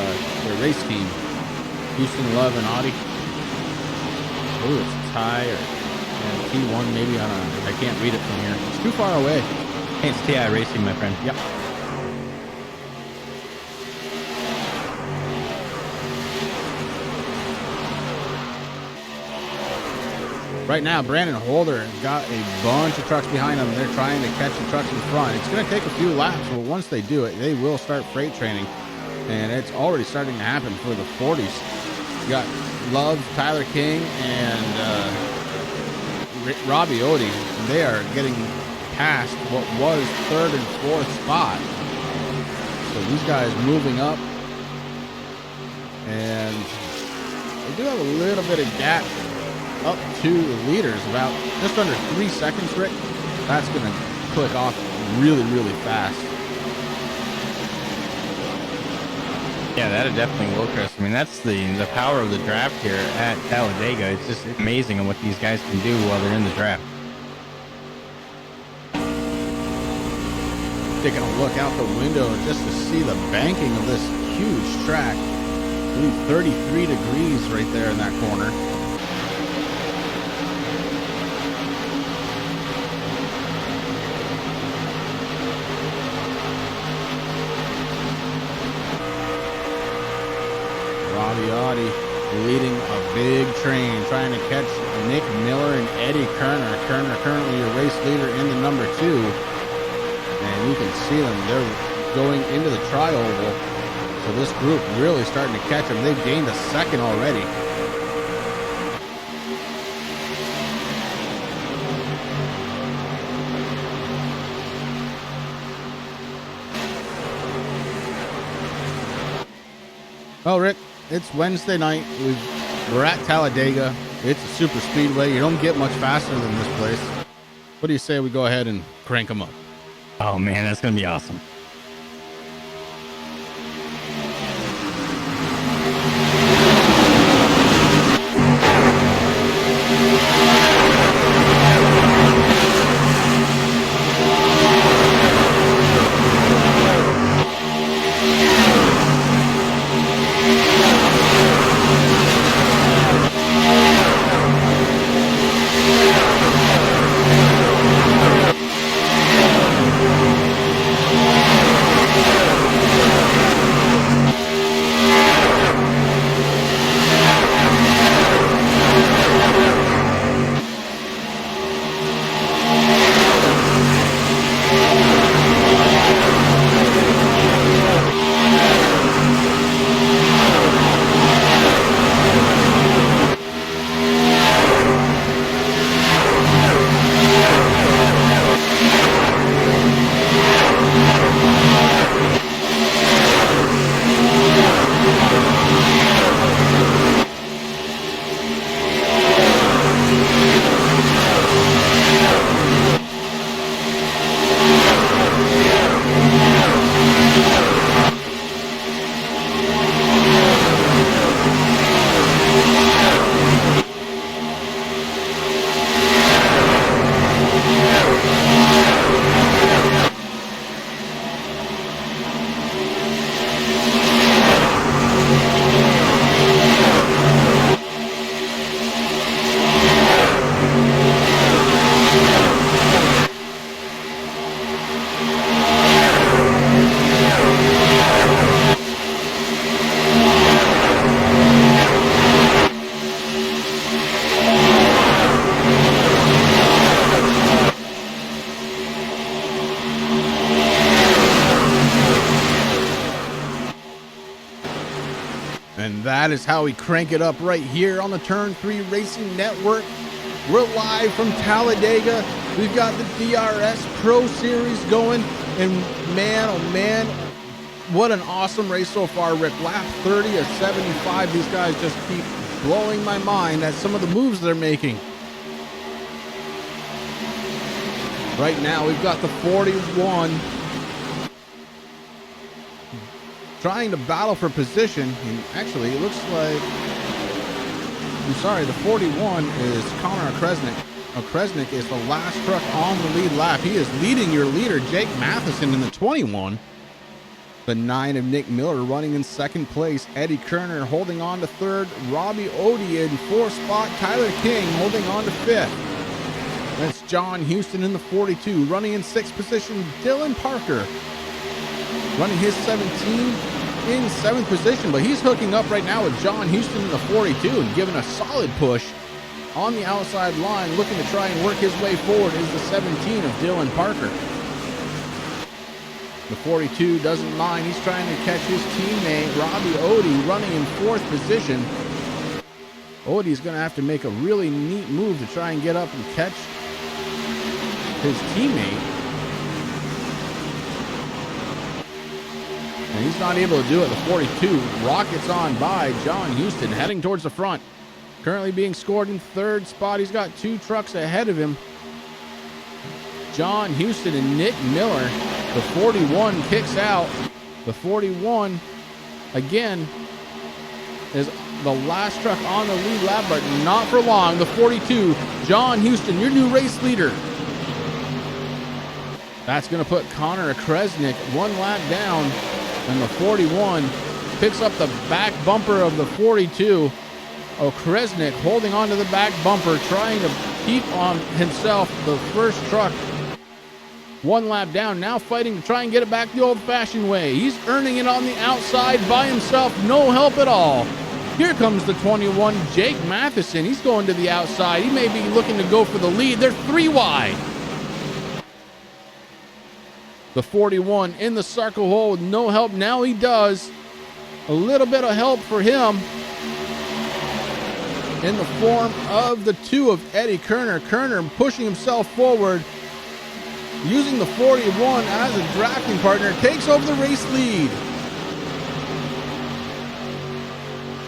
race team. Houston, Love, and Audi. Oh, it's Ty or T1 maybe. I don't know. I can't read it from here. It's too far away. Hey, it's TI Racing, my friend. Yep. Right now, Brandon Holder has got a bunch of trucks behind them. They're trying to catch the trucks in front. It's going to take a few laps, but once they do it, they will start freight training. And it's already starting to happen for the 40s. You got Love, Tyler King, and Robbie Odie. They are getting past what was third and fourth spot. So these guys moving up. And they do have a little bit of gap up to the leaders, about just under 3 seconds, Rick. That's going to click off really, really fast. Yeah, that definitely will, Chris. I mean, that's the power of the draft here at Talladega. It's just amazing on what these guys can do while they're in the draft. Taking a look out the window just to see the banking of this huge track. I believe 33 degrees right there in that corner. Audi leading a big train, trying to catch Nick Miller and Eddie Kerner. Kerner currently your race leader in the number 2. And you can see them. They're going into the tri-oval. So this group really starting to catch them. They've gained a second already. Well, Rick, it's Wednesday night. We're at Talladega. It's a super speedway. You don't get much faster than this place. What do you say we go ahead and crank them up? Oh, man, that's going to be awesome. And that is how we crank it up right here on the Turn 3 Racing Network. We're live from Talladega. We've got the DRS Pro Series going. And man, oh man, what an awesome race so far, Rick. Lap 30 of 75. These guys just keep blowing my mind at some of the moves they're making. Right now, we've got the 41 trying to battle for position. And actually, it looks like, I'm sorry, the 41 is Connor Okresnik. Okresnik is the last truck on the lead lap. He is leading your leader, Jake Matheson, in the 21. The 9 of Nick Miller running in second place. Eddie Kerner holding on to third. Robbie Odie in fourth spot. Tyler King holding on to fifth. That's John Houston in the 42. Running in sixth position, Dylan Parker. Running his 17 in seventh position, but he's hooking up right now with John Houston in the 42 and giving a solid push on the outside line, looking to try and work his way forward, is the 17 of Dylan Parker. The 42 doesn't mind. He's trying to catch his teammate, Robbie Odie, running in 4th position. Odie's going to have to make a really neat move to try and get up and catch his teammate. And he's not able to do it. The 42 rockets on by John Houston, heading towards the front. Currently being scored in 3rd spot. He's got 2 trucks ahead of him. John Houston and Nick Miller. The 41 kicks out. The 41, again, is the last truck on the lead lap, but not for long. The 42, John Houston, your new race leader. That's going to put Connor Kresnik 1 lap down, and the 41 picks up the back bumper of the 42. Kresnik holding onto the back bumper, trying to keep on himself the first truck 1 lap down, now fighting to try and get it back the old-fashioned way. He's earning it on the outside by himself, no help at all. Here comes the 21, Jake Matheson. He's going to the outside. He may be looking to go for the lead. They're 3 wide. The 41 in the circle hole with no help. Now he does. A little bit of help for him in the form of the 2 of Eddie Kerner. Kerner pushing himself forward, using the 41 as a drafting partner, takes over the race lead.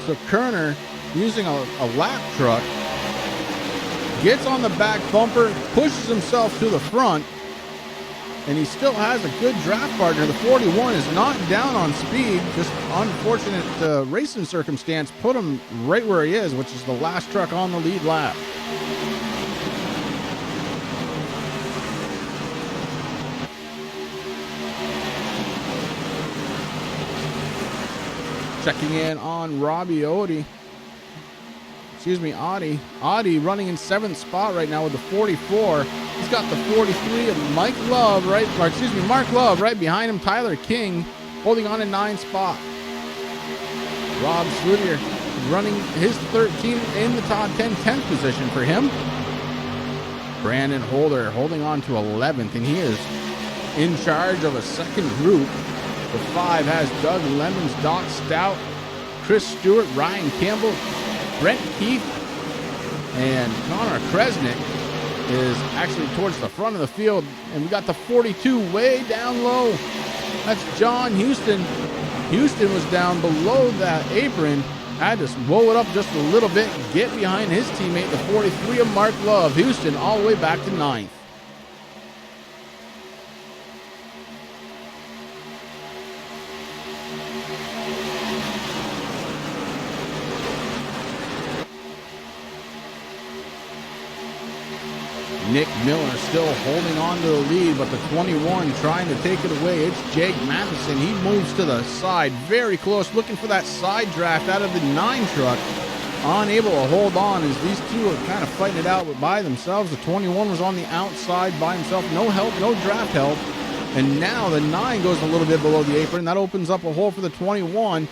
So Kerner, using a lap truck, gets on the back bumper, pushes himself to the front, and he still has a good draft partner. The 41 is not down on speed, just unfortunate racing circumstance put him right where he is, which is the last truck on the lead lap. Checking in on Robbie Odie. Audi running in 7th spot right now with the 44. He's got the 43 of Mark Love right behind him. Tyler King holding on in 9th spot. Rob Slutier running his 13 in the top 10, 10th position for him. Brandon Holder holding on to 11th, and he is in charge of a second group. The 5 has Doug Lemons, Doc Stout, Chris Stewart, Ryan Campbell, Brent Keith, and Connor Kresnik is actually towards the front of the field. And we got the 42 way down low. That's John Houston. Houston was down below that apron. Had to roll it up just a little bit, get behind his teammate, the 43 of Mark Love. Houston all the way back to 9th. Nick Miller still holding on to the lead, but the 21 trying to take it away. It's Jake Matheson. He moves to the side, very close, looking for that side draft out of the 9 truck. Unable to hold on as these two are kind of fighting it out by themselves. The 21 was on the outside by himself. No help, no draft help. And now the 9 goes a little bit below the apron. That opens up a hole for the 21.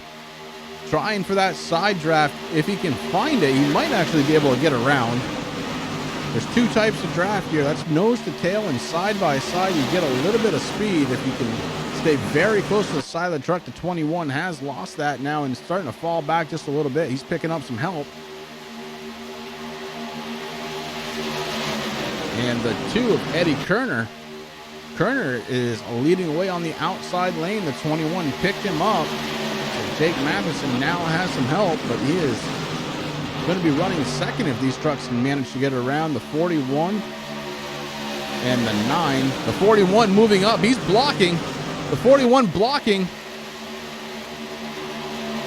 Trying for that side draft. If he can find it, he might actually be able to get around. There's 2 types of draft here. That's nose to tail and side by side. You get a little bit of speed if you can stay very close to the side of the truck. The 21 has lost that now and is starting to fall back just a little bit. He's picking up some help. And the 2 of Eddie Kerner. Kerner is leading away on the outside lane. The 21 picked him up. So Jake Matheson now has some help, but he is going to be running second if these trucks can manage to get around. The 41 and the 9. The 41 moving up. He's blocking. The 41 blocking.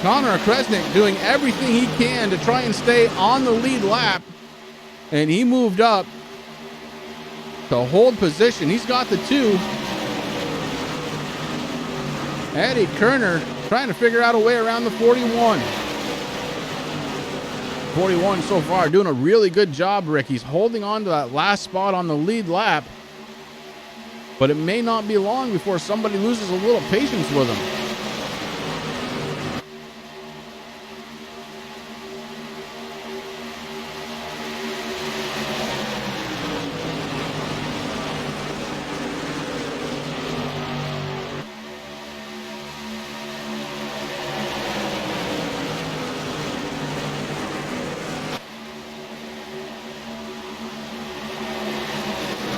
Connor Kresnik doing everything he can to try and stay on the lead lap. And he moved up to hold position. He's got the 2. Eddie Kerner trying to figure out a way around the 41. 41 so far doing a really good job, Rick. He's holding on to that last spot on the lead lap, but it may not be long before somebody loses a little patience with him.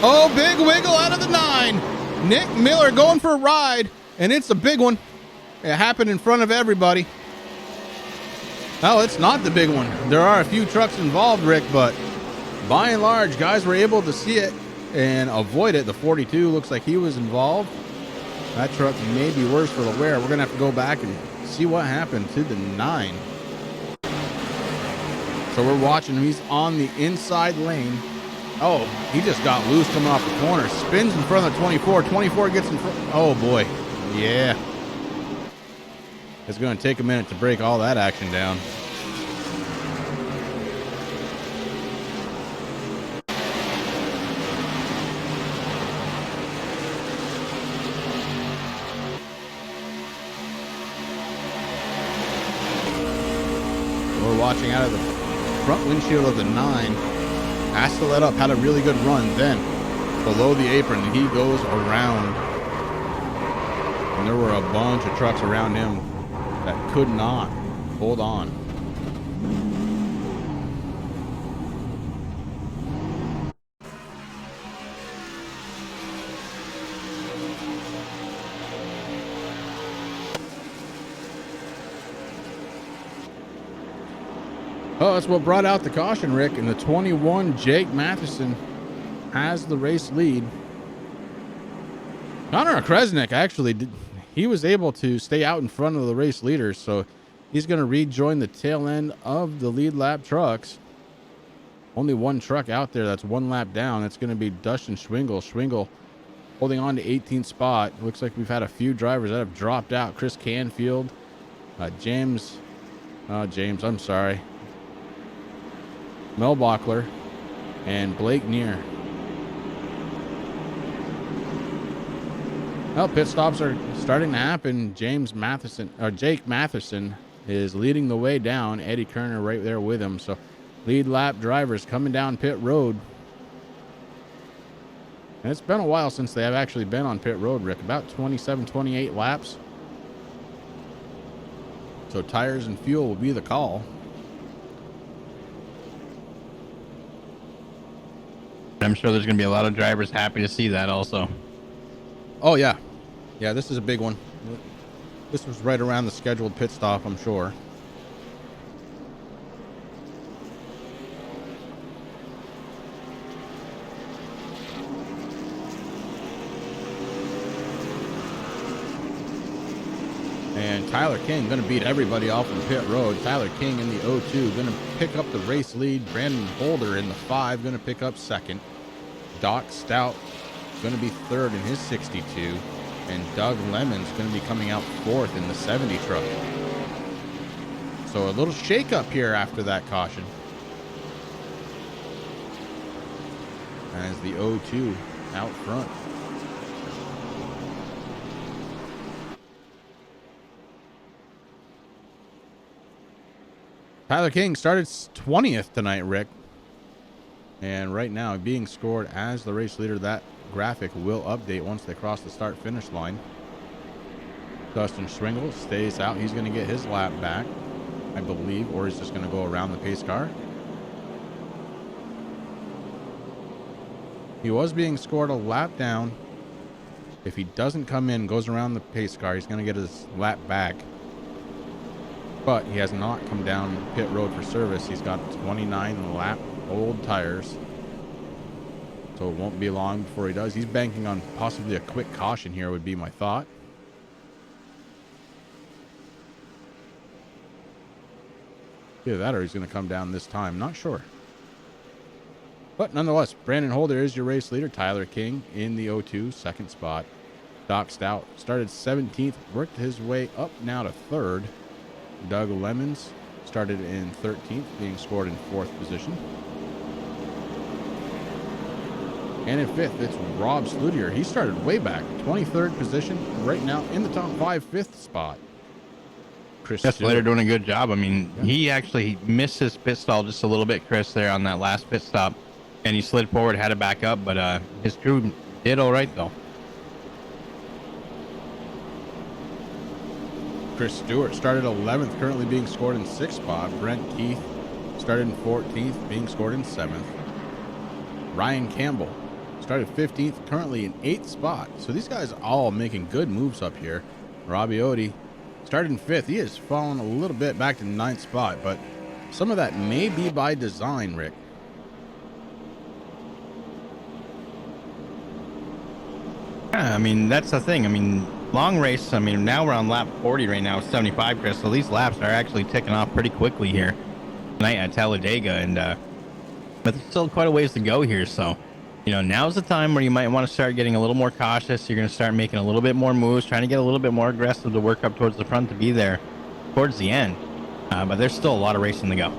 Oh, big wiggle out of the 9. Nick Miller going for a ride, and it's a big one. It happened in front of everybody. No, it's not the big one. There are a few trucks involved, Rick, but by and large, guys were able to see it and avoid it. The 42 looks like he was involved. That truck may be worse for the wear. We're going to have to go back and see what happened to the 9. So we're watching him. He's on the inside lane. Oh, he just got loose coming off the corner. Spins in front of the 24. 24 gets in front. Oh, boy. Yeah. It's going to take a minute to break all that action down. We're watching out of the front windshield of the 9. Has to let up, had a really good run. Then below the apron, he goes around. And there were a bunch of trucks around him that could not hold on. Oh, that's what brought out the caution, Rick. And the 21, Jake Matheson, has the race lead. Connor Kresnik actually did. He was able to stay out in front of the race leaders, so he's going to rejoin the tail end of the lead lap trucks. Only one truck out there that's one lap down. It's going to be Dustin Schwingle. Schwingle holding on to 18th spot. Looks like we've had a few drivers that have dropped out. Chris Canfield, James, I'm sorry. Mel Bockler, and Blake Neer. Well, pit stops are starting to happen. Jake Matheson is leading the way down. Eddie Kerner right there with him. So lead lap drivers coming down pit road. And it's been a while since they have actually been on pit road, Rick. About 27, 28 laps. So tires and fuel will be the call. I'm sure there's going to be a lot of drivers happy to see that also. Oh, yeah. Yeah, this is a big one. This was right around the scheduled pit stop, I'm sure. And Tyler King going to beat everybody off in pit road. Tyler King in the 02 going to pick up the race lead. Brandon Holder in the 5 going to pick up second. Doc Stout going to be third in his 62. And Doug Lemon's going to be coming out fourth in the 70 truck. So a little shake-up here after that caution. As the 02 out front. Tyler King started 20th tonight, Rick. And right now being scored as the race leader. That graphic will update once they cross the start-finish line. Dustin Schwingle stays out. He's going to get his lap back, I believe, or he's just going to go around the pace car. He was being scored a lap down. If he doesn't come in, goes around the pace car, he's going to get his lap back. But he has not come down pit road for service. He's got 29 lap old tires. So it won't be long before he does. He's banking on possibly a quick caution here would be my thought. Either that or he's going to come down this time. Not sure. But nonetheless, Brandon Holder is your race leader. Tyler King in the 02, second spot. Doc Stout started 17th, worked his way up now to third. Doug Lemons started in 13th, being scored in 4th position. And in 5th, it's Rob Slutier. He started way back, 23rd position, right now in the top 5, 5th spot. Chris Slater doing a good job. I mean, he actually missed his pit stall just a little bit, Chris, there on that last pit stop. And he slid forward, had to back up, but his crew did all right, though. Chris Stewart started 11th, currently being scored in 6th spot. Brent Keith started in 14th, being scored in 7th. Ryan Campbell Started 15th, currently in 8th spot. So these guys all making good moves up here. Rabioti started in 5th. He has fallen a little bit back to 9th spot, but some of that may be by design, Rick. Yeah, I mean, that's the thing. I mean, long race, I mean, now we're on lap 40 right now, 75, Chris. So these laps are actually ticking off pretty quickly here tonight at Talladega. And, but there's still quite a ways to go here. So, you know, now's the time where you might want to start getting a little more cautious. You're going to start making a little bit more moves, trying to get a little bit more aggressive to work up towards the front to be there towards the end. But there's still a lot of racing to go.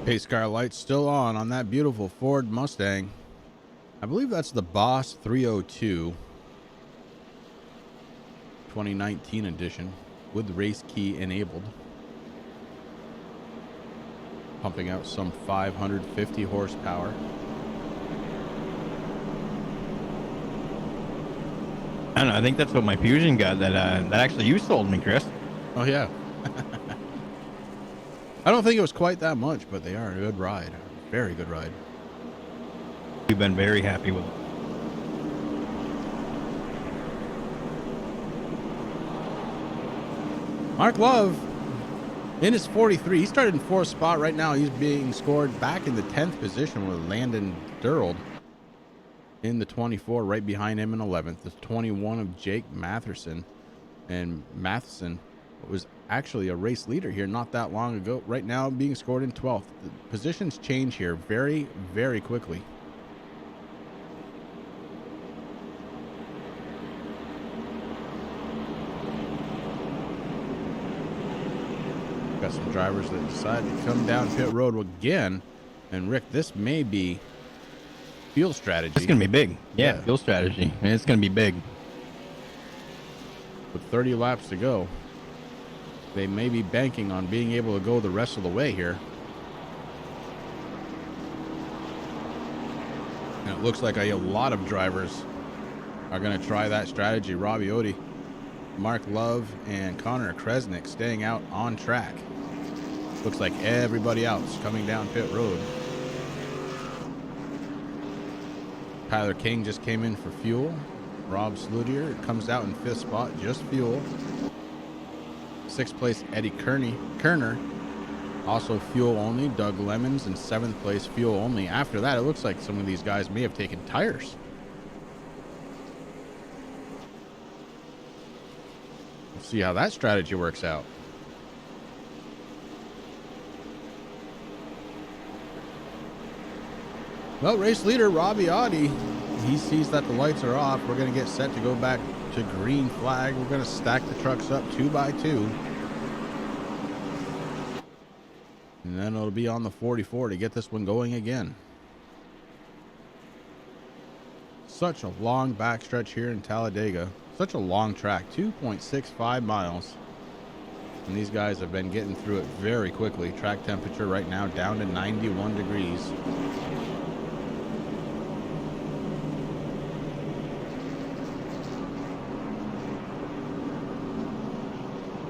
Pace car lights still on that beautiful Ford Mustang. I believe that's the Boss 302 2019 edition with race key enabled. Pumping out some 550 horsepower. I don't know. I think that's what my Fusion got that actually you sold me, Chris. Oh, yeah. I don't think it was quite that much, but they are a good ride. Very good ride. We've been very happy with it. Mark Love in his 43. He started in 4th spot. Right now he's being scored back in the 10th position with Landon Durald in the 24, right behind him in 11th. The 21 of Jake Matheson. And Matheson was actually a race leader here not that long ago. Right now being scored in 12th. The positions change here very, very quickly. Got some drivers that decide to come down pit road again. And Rick, this may be fuel strategy. It's going to be big. Yeah, fuel strategy. And it's going to be big. With 30 laps to go, they may be banking on being able to go the rest of the way here. And it looks like a lot of drivers are going to try that strategy. Rabioti, Mark Love, and Connor Kresnick staying out on track. Looks like everybody else coming down pit road. Tyler King just came in for fuel. Rob Slutier comes out in 5th spot, just fuel. 6th place, Eddie Kerner, also fuel only. Doug Lemons in 7th place, fuel only. After that, it looks like some of these guys may have taken tires. We'll see how that strategy works out. Well, race leader Rabioti, he sees that the lights are off. We're going to get set to go back to green flag. We're going to stack the trucks up 2 by 2. And then it'll be on the 44 to get this one going again. Such a long backstretch here in Talladega. Such a long track, 2.65 miles. And these guys have been getting through it very quickly. Track temperature right now down to 91 degrees.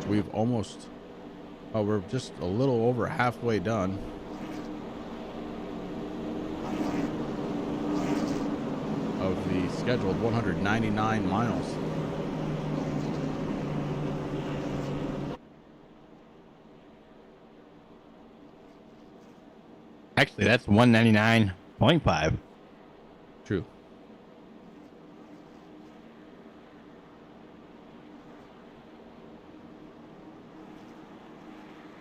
We've almost, we're just a little over halfway done. Of the scheduled 199 miles. Actually, that's 199.5. True.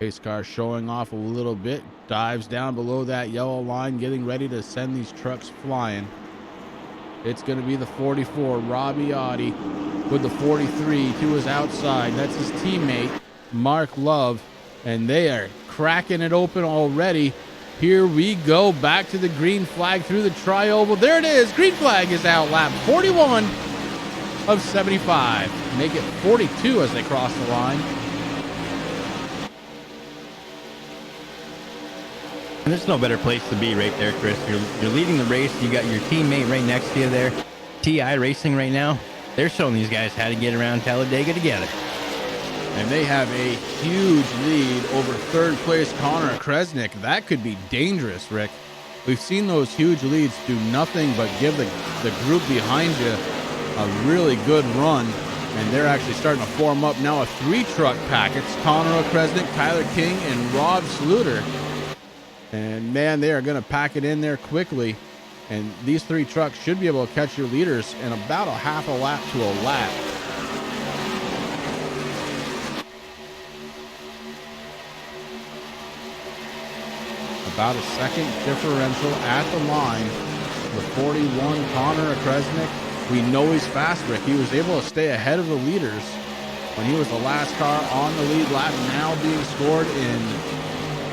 Pace car showing off a little bit, dives down below that yellow line, getting ready to send these trucks flying. It's going to be the 44, Rabioti, with the 43 to his outside. That's his teammate, Mark Love, and they are cracking it open already. Here we go, back to the green flag through the tri-oval. There it is, green flag is out, lap 41 of 75. Make it 42 as they cross the line. And there's no better place to be right there, Chris. You're leading the race. You got your teammate right next to you there. TI Racing right now. They're showing these guys how to get around Talladega together. And they have a huge lead over third place Connor Kresnik. That could be dangerous, Rick. We've seen those huge leads do nothing but give the group behind you a really good run. And they're actually starting to form up now a 3-truck pack. It's Connor Kresnik, Tyler King, and Rob Sluter. And man, they are going to pack it in there quickly. And these 3 trucks should be able to catch your leaders in about a half a lap to a lap. About a second differential at the line with 41 Connor Kresnik. We know he's fast, Rick. He was able to stay ahead of the leaders when he was the last car on the lead lap, now being scored in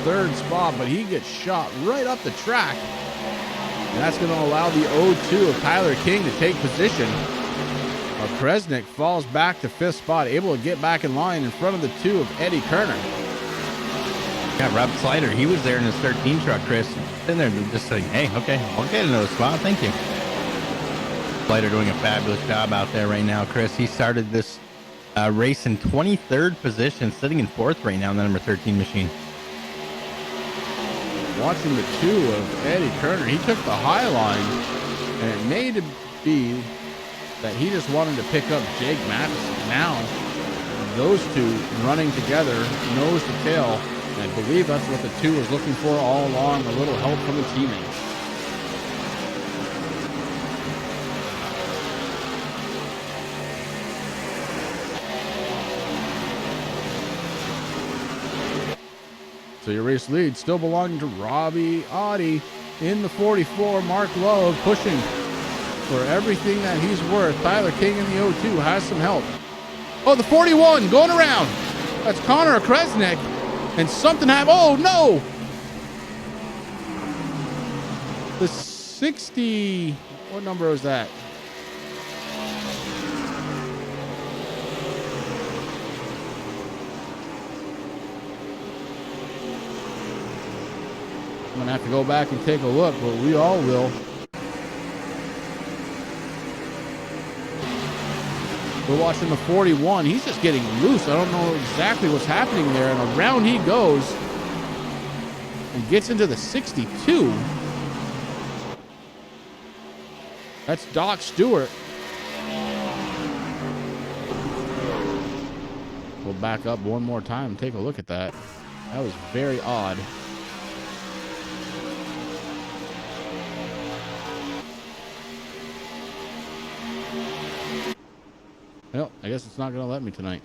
3rd spot, but he gets shot right up the track. And that's going to allow the 0-2 of Tyler King to take position. Kresnik falls back to 5th spot, able to get back in line in front of the 2 of Eddie Kerner. Yeah, Rob Slider, he was there in his 13 truck, Chris. Sitting there just saying, hey, okay, I'll get another spot. Thank you. Slider doing a fabulous job out there right now, Chris. He started this race in 23rd position, sitting in 4th right now in the number 13 machine. Watching the 2 of Eddie Kerner, he took the high line, and it may be that he just wanted to pick up Jake Matheson. Now, those 2 running together, nose to tail, and I believe that's what the 2 was looking for all along, a little help from the teammates. So your race lead still belonging to Robbie Audi in the 44. Mark Love pushing for everything that he's worth. Tyler King in the 0-2 has some help. Oh, the 41 going around. That's Connor Kresnik. And something happened. Oh, no. The 60. What number was that? I'm going to have to go back and take a look, but we all will. We're watching the 41. He's just getting loose. I don't know exactly what's happening there. And around he goes and gets into the 62. That's Doc Stewart. We'll back up one more time and take a look at that. That was very odd. Well, I guess it's not going to let me tonight.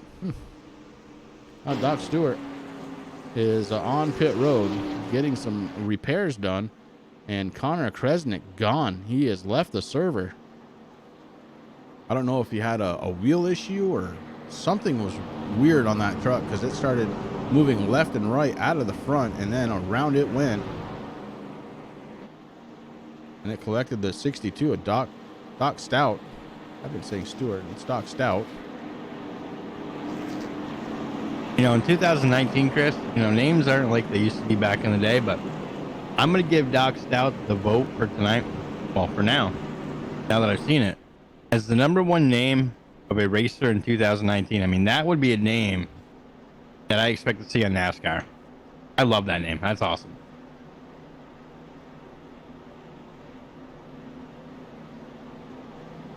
Doc Stewart is on pit road getting some repairs done, and Connor Kresnik gone. He has left the server. I don't know if he had a wheel issue or something was weird on that truck, because it started moving left and right out of the front, and then around it went. And it collected the 62 of Doc Stout. I've been saying Stewart. It's Doc Stout. You know, in 2019, Chris, you know, names aren't like they used to be back in the day, but I'm going to give Doc Stout the vote for tonight. Well, for now that I've seen it, as the #1 name of a racer in 2019. I mean, that would be a name that I expect to see on NASCAR. I love that name. That's awesome.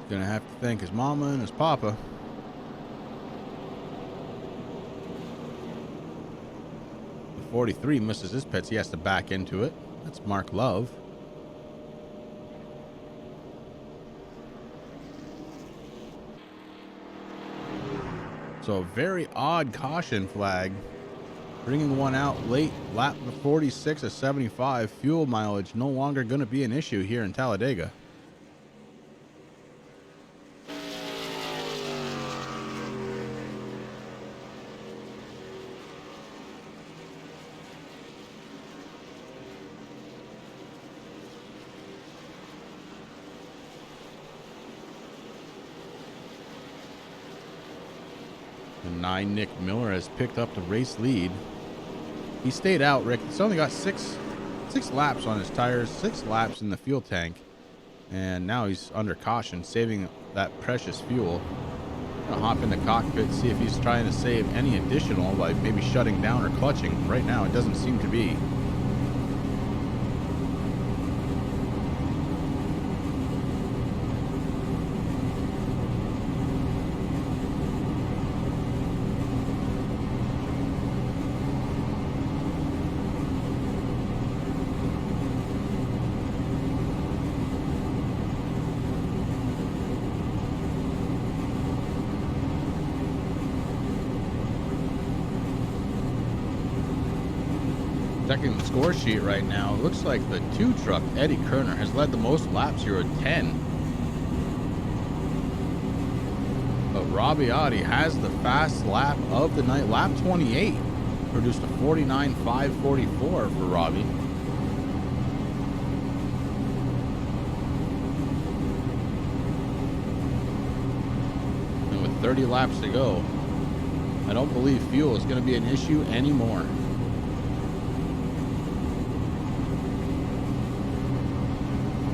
Gonna have to thank his mama and his papa. The 43 misses his pits. He has to back into it. That's Mark Love. So a very odd caution flag. Bringing one out late. Lap 46 of 75. Fuel mileage no longer going to be an issue here in Talladega. And 9 Nick Miller has picked up the race lead. He stayed out, Rick. He's only got six laps on his tires, 6 laps in the fuel tank. And now he's under caution, saving that precious fuel. Gonna hop in the cockpit, see if he's trying to save any additional, like maybe shutting down or clutching. Right now, it doesn't seem to be. Checking the score sheet right now, it looks like the 2 truck, Eddie Kerner, has led the most laps here at 10. But Robbie Audi has the fast lap of the night, lap 28. Produced a 49.544 for Robbie. And with 30 laps to go, I don't believe fuel is going to be an issue anymore.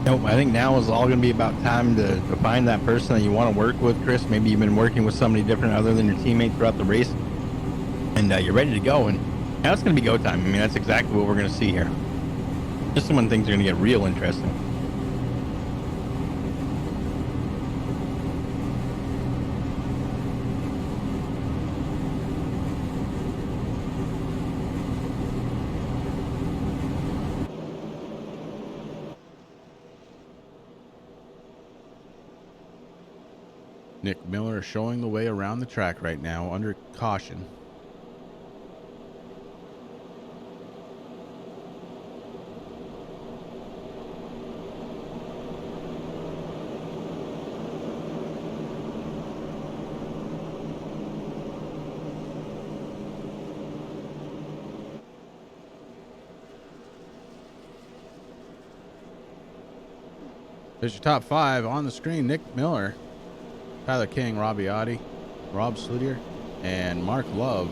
Nope, I think now is all going to be about time to find that person that you want to work with, Chris. Maybe you've been working with somebody different other than your teammate throughout the race, and you're ready to go. And now it's going to be go time. I mean, that's exactly what we're going to see here. This is when things are going to get real interesting. Nick Miller showing the way around the track right now under caution. There's your top 5 on the screen. Nick Miller, Tyler King, Robbie Audi, Rob Sludier, and Mark Love.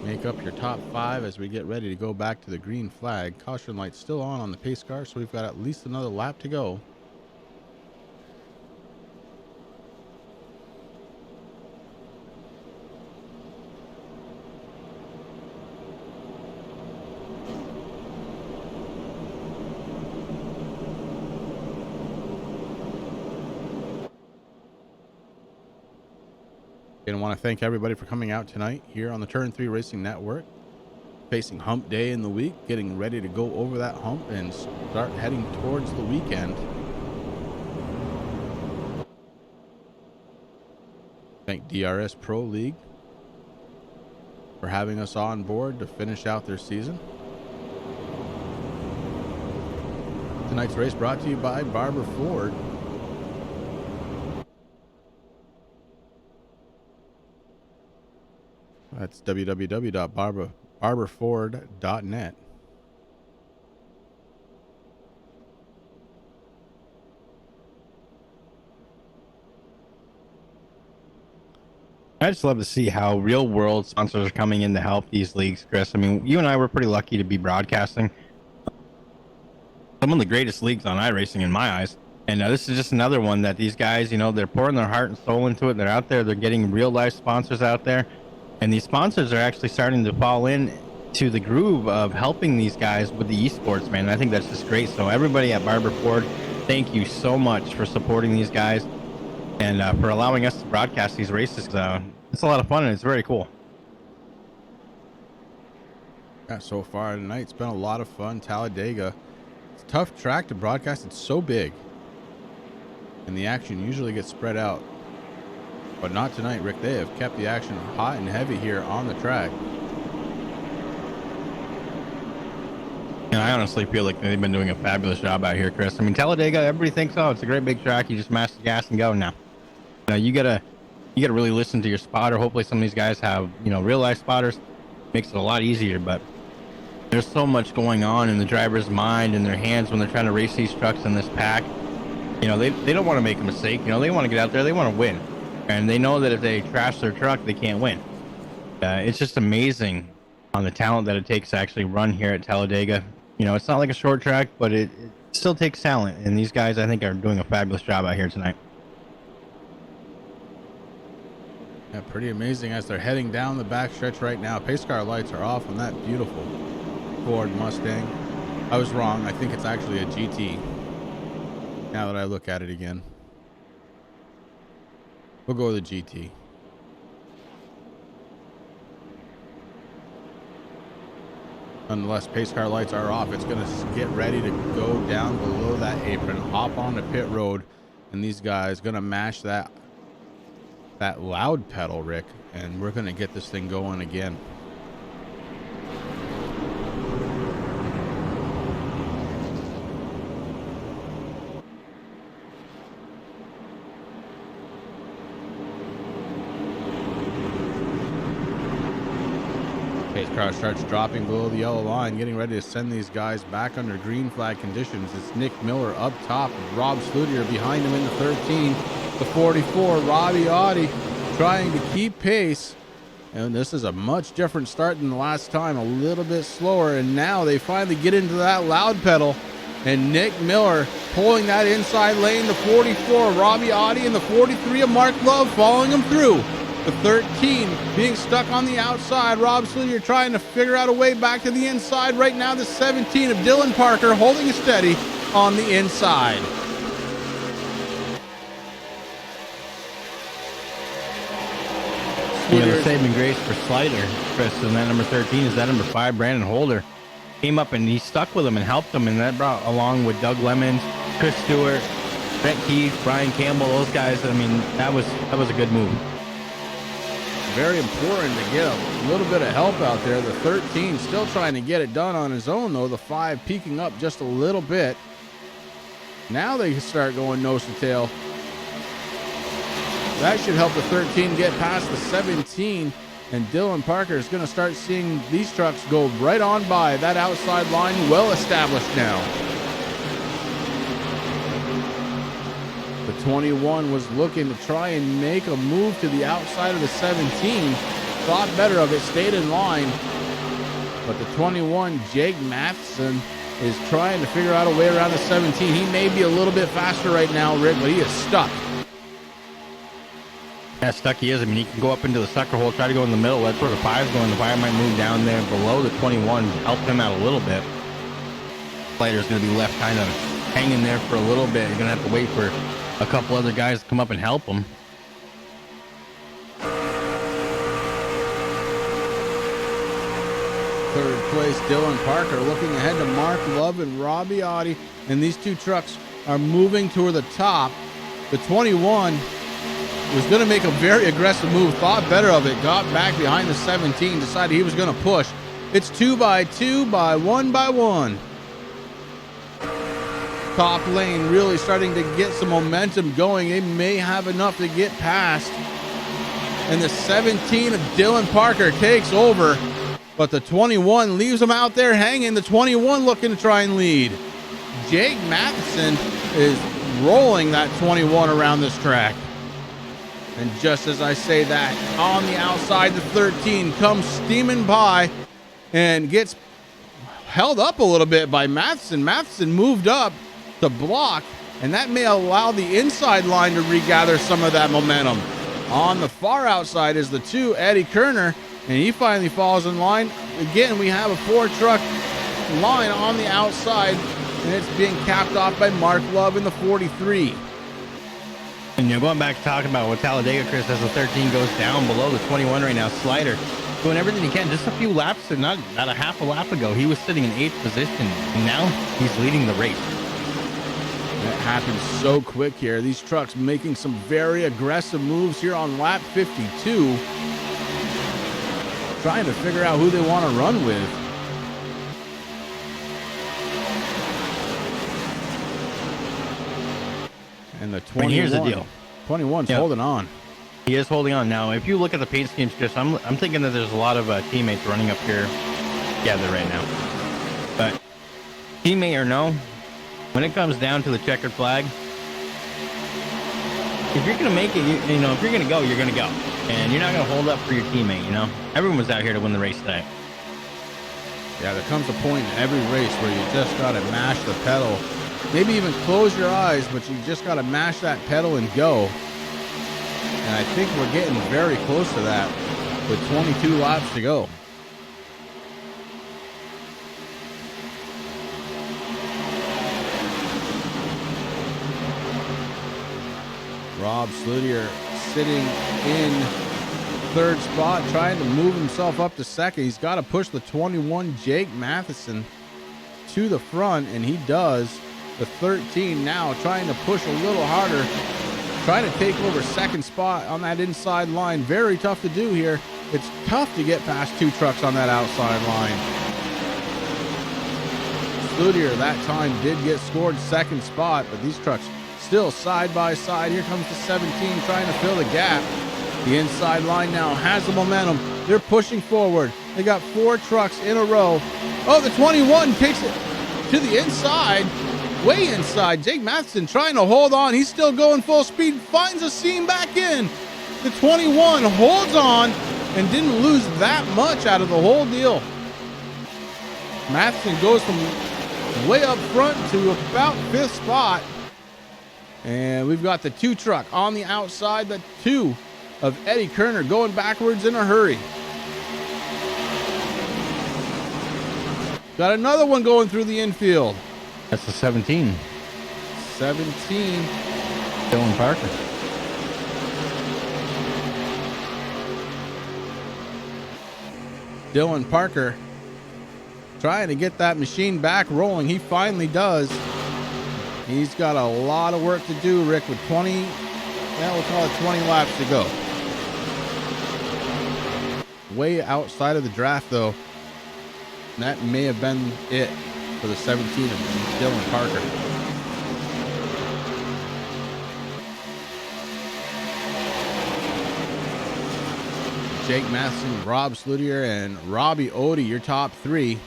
Make up your top 5 as we get ready to go back to the green flag. Caution light still on the pace car, so we've got at least another lap to go. And I want to thank everybody for coming out tonight here on the Turn 3 Racing Network. Facing hump day in the week, getting ready to go over that hump and start heading towards the weekend. Thank DRS Pro League for having us on board to finish out their season. Tonight's race brought to you by Barber Ford. That's www.barberford.net. I just love to see how real world sponsors are coming in to help these leagues, Chris. I mean, you and I were pretty lucky to be broadcasting some of the greatest leagues on iRacing in my eyes. And this is just another one that these guys, you know, they're pouring their heart and soul into it. They're out there. They're getting real life sponsors out there. And these sponsors are actually starting to fall in to the groove of helping these guys with the esports, man. And I think that's just great. So everybody at Barber Ford, thank you so much for supporting these guys and for allowing us to broadcast these races. It's a lot of fun and it's very cool. Yeah, so far tonight it's been a lot of fun. Talladega, it's a tough track to broadcast. It's so big, and the action usually gets spread out. But not tonight, Rick. They have kept the action hot and heavy here on the track. And I honestly feel like they've been doing a fabulous job out here, Chris. I mean, Talladega, everybody thinks, oh, it's a great big track. You just mash the gas and go. Now, you gotta really listen to your spotter. Hopefully, some of these guys have, you know, real life spotters. Makes it a lot easier. But there's so much going on in the driver's mind and their hands when they're trying to race these trucks in this pack. You know, they don't want to make a mistake. You know, they want to get out there. They want to win. And they know that if they trash their truck, they can't win. It's just amazing on the talent that it takes to actually run here at Talladega. You know, it's not like a short track, but Still takes talent, and these guys, I think, are doing a fabulous job out here tonight. Yeah, pretty amazing as they're heading down the backstretch right now. Pace car lights are off on that beautiful Ford Mustang. I was wrong. I think it's actually a GT. Now that I look at it again, we'll go with a GT. Unless pace car lights are off, it's going to get ready to go down below that apron, hop on the pit road, and these guys going to mash that loud pedal, Rick, and we're going to get this thing going again. Pace car starts dropping below the yellow line, getting ready to send these guys back under green flag conditions. It's Nick Miller up top, Rob Slutier behind him in the 13. The 44, Robbie Audi trying to keep pace. And this is a much different start than the last time, a little bit slower. And now they finally get into that loud pedal. And Nick Miller pulling that inside lane, the 44, Robbie Audi, and the 43 of Mark Love following him through. The 13 being stuck on the outside. Rob Slutier trying to figure out a way back to the inside. Right now, the 17 of Dylan Parker holding it steady on the inside. Yeah, the saving grace for Slider, Chris, and that number 13 is that number 5, Brandon Holder. Came up and he stuck with him and helped him, and that brought along with Doug Lemons, Chris Stewart, Brett Keith, Brian Campbell, those guys. I mean, that was a good move. Very important to get a little bit of help out there. The 13 still trying to get it done on his own, though. The 5 peeking up just a little bit. Now they can start going nose to tail. That should help the 13 get past the 17. And Dylan Parker is going to start seeing these trucks go right on by. That outside line well established now. The 21 was looking to try and make a move to the outside of the 17. Thought better of it, stayed in line. But the 21, Jake Matheson, is trying to figure out a way around the 17. He may be a little bit faster right now, Rick, but he is stuck. Yeah, stuck he is. I mean, he can go up into the sucker hole, try to go in the middle. That's where the 5's going. The 5 might move down there below the 21, help him out a little bit. Slider's going to be left kind of hanging there for a little bit. You're going to have to wait for a couple other guys to come up and help him. Third place, Dylan Parker looking ahead to Mark Love and Robbie Audi. And these two trucks are moving toward the top. The 21 was going to make a very aggressive move, thought better of it, got back behind the 17, decided he was going to push. It's 2 by 2 by 1 by 1. Top lane really starting to get some momentum going. They may have enough to get past. And the 17 of Dylan Parker takes over, but the 21 leaves him out there hanging. The 21 looking to try and lead. Jake Matheson is rolling that 21 around this track. And just as I say that, on the outside, the 13 comes steaming by and gets held up a little bit by Matheson. Matheson moved up to block, and that may allow the inside line to regather some of that momentum. On the far outside is the 2, Eddie Kerner, and he finally falls in line. Again, we have a 4-truck line on the outside, and it's being capped off by Mark Love in the 43. And you're going back to talking about what Talladega, Chris, as the 13 goes down below the 21 right now. Slider doing everything he can. Just a few laps, and not a half a lap ago, he was sitting in 8th position, and now he's leading the race. That happens so quick here. These trucks making some very aggressive moves here on lap 52. Trying to figure out who they want to run with. And the 21. Here's the deal. 21's holding on. He is holding on. Now, if you look at the paint schemes, Chris, I'm thinking that there's a lot of teammates running up here together right now. But teammate or no, when it comes down to the checkered flag, if you're going to make it, you know, if you're going to go, you're going to go. And you're not going to hold up for your teammate, you know. Everyone was out here to win the race today. Yeah, there comes a point in every race where you just got to mash the pedal maybe even close your eyes, but you just got to mash that pedal and go. And I think we're getting very close to that with 22 laps to go. Rob Slutier sitting in third spot, trying to move himself up to second. He's got to push the 21 Jake Matheson to the front, and he does. The 13 now trying to push a little harder, trying to take over second spot on that inside line. Very tough to do here. It's tough to get past 2 trucks on that outside line. Slutier that time did get scored second spot, but these trucks still side by side. Here comes the 17 trying to fill the gap. The inside line now has the momentum. They're pushing forward. They got 4 trucks in a row. Oh, the 21 takes it to the inside, way inside. Jake Matheson trying to hold on. He's still going full speed, finds a seam back in. The 21 holds on and didn't lose that much out of the whole deal. Matheson goes from way up front to about 5th spot. And we've got the 2 truck on the outside, the 2 of Eddie Kerner going backwards in a hurry. Got another one going through the infield. That's the 17. 17. Dylan Parker. Dylan Parker trying to get that machine back rolling. He finally does. He's got a lot of work to do, Rick, with 20, we'll call it 20 laps to go. Way outside of the draft, though. That may have been it for the 17 of Dylan Parker. Jake Matheson, Rob Slutier, and Robbie Odie, your top 3.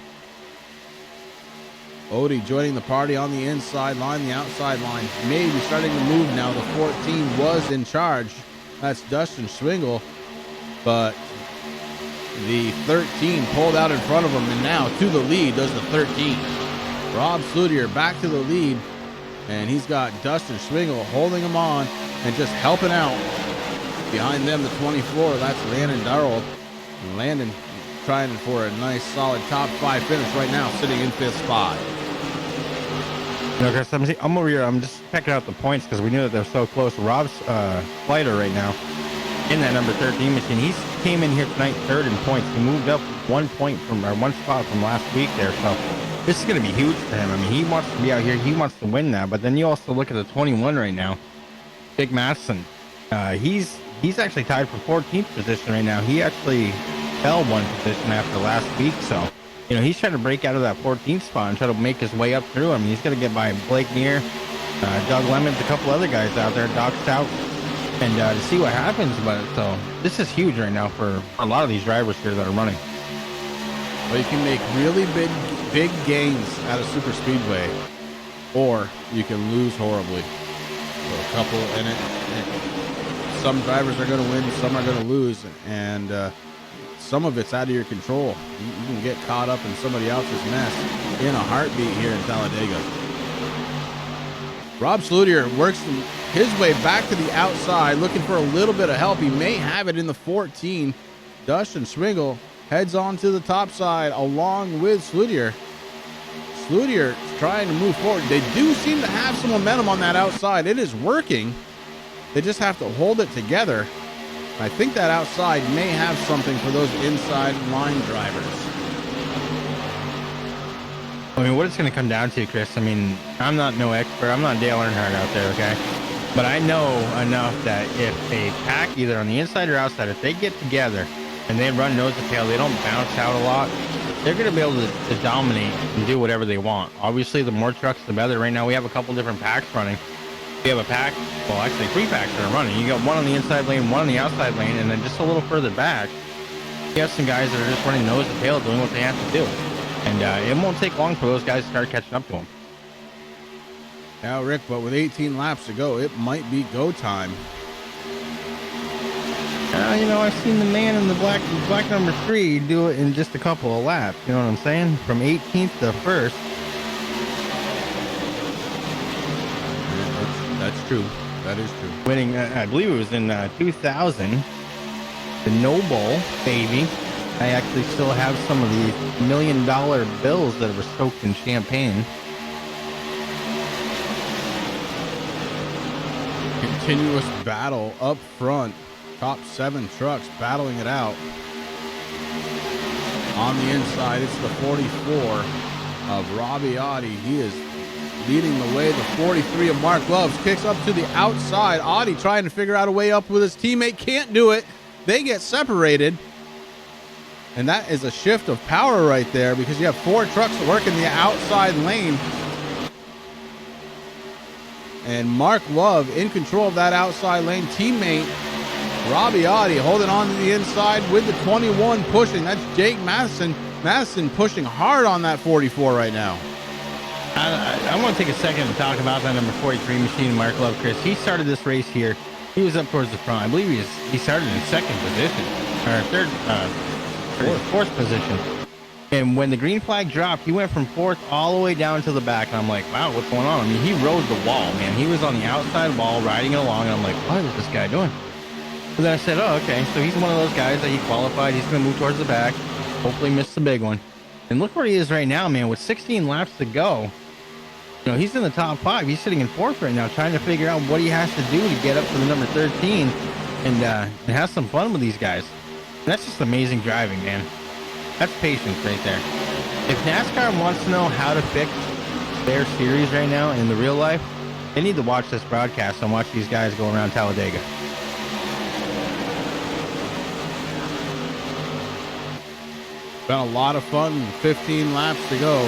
Odie joining the party on the inside line, the outside line. Maybe starting to move now. The 14 was in charge. That's Dustin Schwingle. But the 13 pulled out in front of him, and now to the lead does the 13. Rob Slutier back to the lead, and he's got Dustin Schwingle holding him on and just helping out. Behind them, the 24, that's Landon Darrell. And Landon trying for a nice, solid top 5 finish right now, sitting in 5th spot. You know, Chris, I'm over here. I'm just checking out the points because we knew that they're so close. Rob's fighter right now in that number 13 machine. He came in here tonight 3rd in points. He moved up 1 spot from last week there. So this is going to be huge for him. I mean, he wants to be out here. He wants to win now. But then you also look at the 21 right now, Jake Matheson. He's actually tied for 14th position right now. He actually fell 1 position after last week. So, you know, he's trying to break out of that 14th spot and try to make his way up through. I mean, he's going to get by Blake Neer, Doug Lemons, a couple other guys out there, Doc Stout, and to see what happens. But so this is huge right now for a lot of these drivers here that are running. Well, you can make really big gains at a super speedway, or you can lose horribly. So a couple in it. Some drivers are going to win, some are going to lose, and some of it's out of your control. You can get caught up in somebody else's mess in a heartbeat here in Talladega. Rob Slutier works his way back to the outside, looking for a little bit of help. He may have it in the 14. Dustin Schwingle heads on to the top side along with Slutier. Slutier trying to move forward. They do seem to have some momentum on that outside. It is working. They just have to hold it together. I think that outside may have something for those inside line drivers. I mean, what it's going to come down to, Chris, I mean, I'm not no expert. I'm not Dale Earnhardt out there, okay? But I know enough that if a pack, either on the inside or outside, if they get together and they run nose to tail, they don't bounce out a lot, they're going to be able to dominate and do whatever they want. Obviously, the more trucks, the better. Right now, we have a couple different packs running. We have a pack, well, actually 3 packs that are running. You got one on the inside lane, one on the outside lane, and then just a little further back, you have some guys that are just running nose to tail, doing what they have to do. And it won't take long for those guys to start catching up to them. Now, Rick, but with 18 laps to go, it might be go time. You know, I've seen the man in the black number 3 do it in just a couple of laps. You know what I'm saying? From 18th to 1st. true. That is true. Winning, I believe it was in 2000, the Noble baby. I actually still have some of these $1 million bills that were soaked in champagne. Continuous battle up front. Top 7 trucks battling it out. On the inside, it's the 44 of Robbie Audi. He is leading the way. The 43 of Mark Loves kicks up to the outside. Audi trying to figure out a way up with his teammate. Can't do it. They get separated. And that is a shift of power right there because you have 4 trucks that work in the outside lane. And Mark Love in control of that outside lane. Teammate Robbie Audi holding on to the inside with the 21 pushing. That's Jake Madison. Madison pushing hard on that 44 right now. I want to take a second to talk about that number 43 machine, Mark Love, Chris. He started this race here. He was up towards the front. I believe he started in 2nd position or 4th position. And when the green flag dropped, he went from 4th all the way down to the back. And I'm like, wow, what's going on? I mean, he rode the wall, man. He was on the outside wall riding it along. And I'm like, what is this guy doing? And then I said, oh, okay. So he's one of those guys that he qualified. He's going to move towards the back. Hopefully miss the big one. And look where he is right now, man. With 16 laps to go, you know, he's in the top 5. He's sitting in 4th right now, trying to figure out what he has to do to get up to the number 13 and have some fun with these guys. And that's just amazing driving, man. That's patience right there. If NASCAR wants to know how to fix their series right now in the real life, they need to watch this broadcast and watch these guys go around Talladega. Been a lot of fun. 15 laps to go.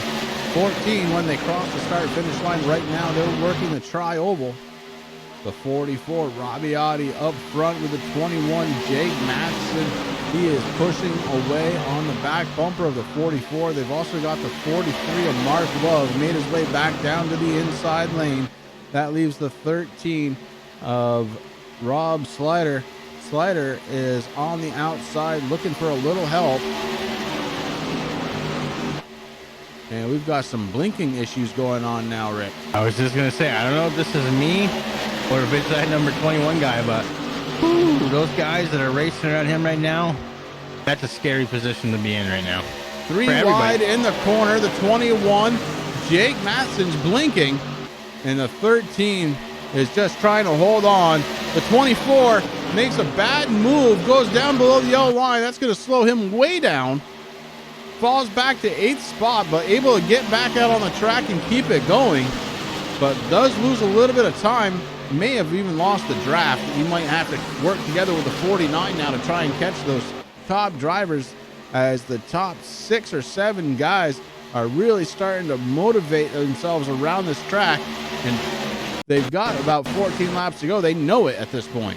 14 when they cross the start-finish line. Right now, they're working the tri-oval. The 44, Robbie Audi up front with the 21, Jake Madsen. He is pushing away on the back bumper of the 44. They've also got the 43 of Mark Love. Made his way back down to the inside lane. That leaves the 13 of Rob Slider. Slider is on the outside looking for a little help. And we've got some blinking issues going on now, Rick. I was just going to say, I don't know if this is me or if it's that number 21 guy, but whew, those guys that are racing around him right now, that's a scary position to be in right now. 3 wide in the corner, the 21. Jake Madsen's blinking, and the 13 is just trying to hold on. The 24 makes a bad move, goes down below the yellow line. That's going to slow him way down. Falls back to 8th spot, but able to get back out on the track and keep it going. But does lose a little bit of time. May have even lost the draft. He might have to work together with the 49 now to try and catch those top drivers, as the top 6 or 7 guys are really starting to motivate themselves around this track. And they've got about 14 laps to go. They know it at this point.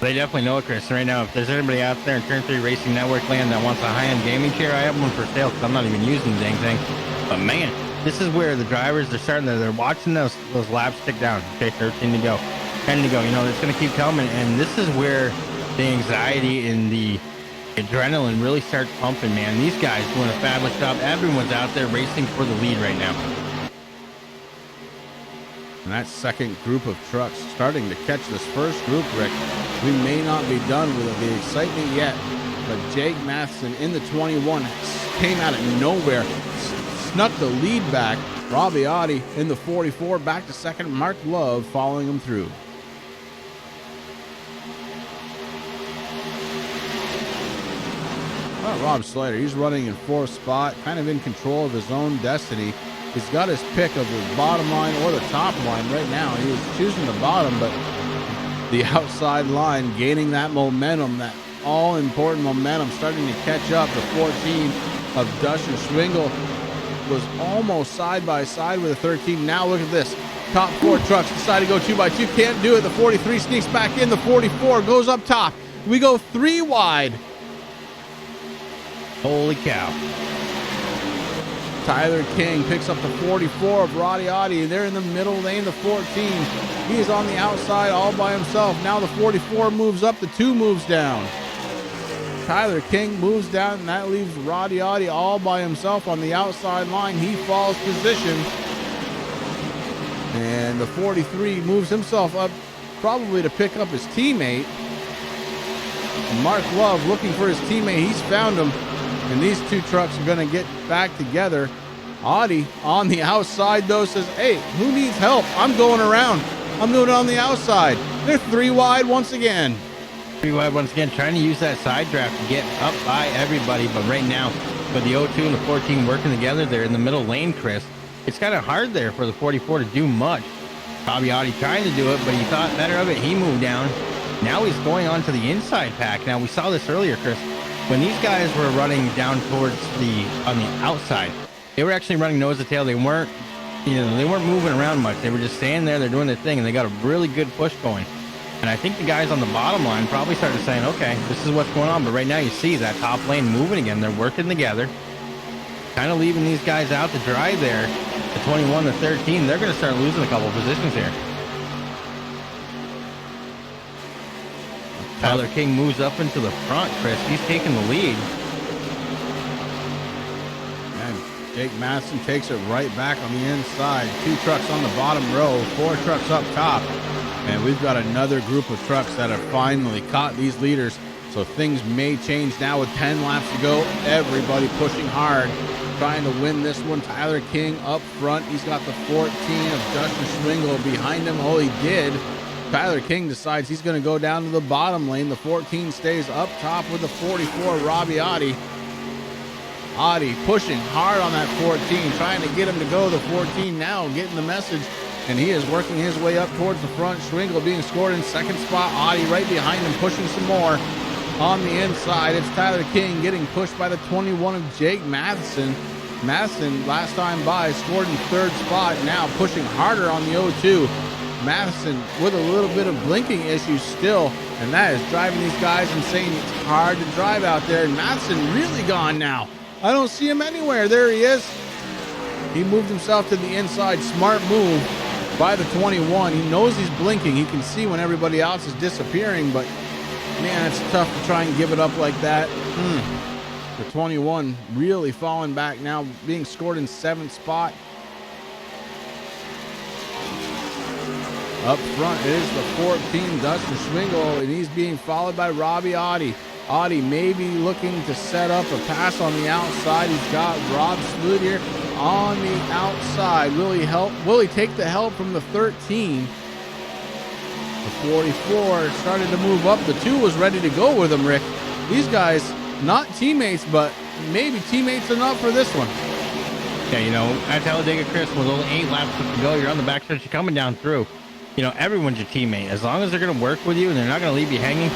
They definitely know it, Chris. Right now, if there's anybody out there in Turn 3 Racing Network land that wants a high-end gaming chair, I have one for sale because I'm not even using the dang thing. But man, this is where the drivers are starting to, they're watching those laps tick down. Okay, 13 to go, 10 to go. You know, it's going to keep coming. And this is where the anxiety and the adrenaline really starts pumping, man. These guys doing a fabulous job. Everyone's out there racing for the lead right now. And that second group of trucks starting to catch this first group, Rick. We may not be done with the excitement yet, but Jake Madsen in the 21 came out of nowhere, snuck the lead back. Robbie Audi in the 44 back to second. Mark Love following him through. Rob Slider, he's running in 4th spot, kind of in control of his own destiny. He's got his pick of the bottom line or the top line right now. He was choosing the bottom, but the outside line gaining that momentum, that all-important momentum, starting to catch up. The 14 of Dustin Schwingle was almost side by side with the 13. Now look at this. Top 4 trucks decide to go 2x2. Can't do it. The 43 sneaks back in. The 44 goes up top. We go 3 wide. Holy cow. Tyler King picks up the 44 of Robbie Audi. They're in the middle lane, the 14. He is on the outside all by himself. Now the 44 moves up, the 2 moves down. Tyler King moves down, and that leaves Robbie Audi all by himself on the outside line. He falls position. And the 43 moves himself up probably to pick up his teammate. Mark Love looking for his teammate. He's found him. And these two trucks are going to get back together. Audi on the outside, though, says, hey, who needs help? I'm going around. I'm doing it on the outside. They're 3 wide once again. 3 wide once again, trying to use that side draft to get up by everybody. But right now, with the 02 and the 14 working together, they're in the middle lane, Chris. It's kind of hard there for the 44 to do much. Probably Audi trying to do it, but he thought better of it. He moved down. Now he's going on to the inside pack. Now, we saw this earlier, Chris. When these guys were running down towards on the outside, they were actually running nose to tail. They weren't, they weren't moving around much. They were just standing there. They're doing their thing, and they got a really good push going. And I think the guys on the bottom line probably started saying, okay, this is what's going on. But right now you see that top lane moving again. They're working together, kind of leaving these guys out to dry there. The 21 to 13, they're going to start losing a couple positions here. Tyler King moves up into the front, Chris. He's taking the lead. And Jake Madison takes it right back on the inside. 2 trucks on the bottom row, 4 trucks up top. And we've got another group of trucks that have finally caught these leaders. So things may change now with 10 laps to go. Everybody pushing hard, trying to win this one. Tyler King up front. He's got the 14 of Dustin Schwingle behind him. Oh, he did. Tyler King decides he's going to go down to the bottom lane. The 14 stays up top with the 44, Robbie Audi. Audi pushing hard on that 14, trying to get him to go. The 14 now getting the message, and he is working his way up towards the front. Schwingle being scored in second spot. Audi right behind him, pushing some more. On the inside, it's Tyler King getting pushed by the 21 of Jake Matheson. Matheson, last time by, scored in third spot. Now pushing harder on the 02. Matheson with a little bit of blinking issues still, and that is driving these guys insane. It's hard to drive out there, and Matheson really gone now. I don't see him anywhere. There he is. He moved himself to the inside. Smart move by the 21. He knows he's blinking. He can see when everybody else is disappearing, but man, it's tough to try and give it up like that. The 21 really falling back now, being scored in 7th spot. Up front is the 14, Dustin Schwingle, and he's being followed by Robbie Audi. Audi maybe looking to set up a pass on the outside. He's got Rob Slutier on the outside. Will he take the help from the 13? The 44 started to move up. The 2 was ready to go with him, Rick. These guys, not teammates, but maybe teammates enough for this one. Yeah, at Talladega, Chris, with only 8 laps to go, you're on the backstretch, you're coming down through. Everyone's your teammate. As long as they're going to work with you and they're not going to leave you hanging.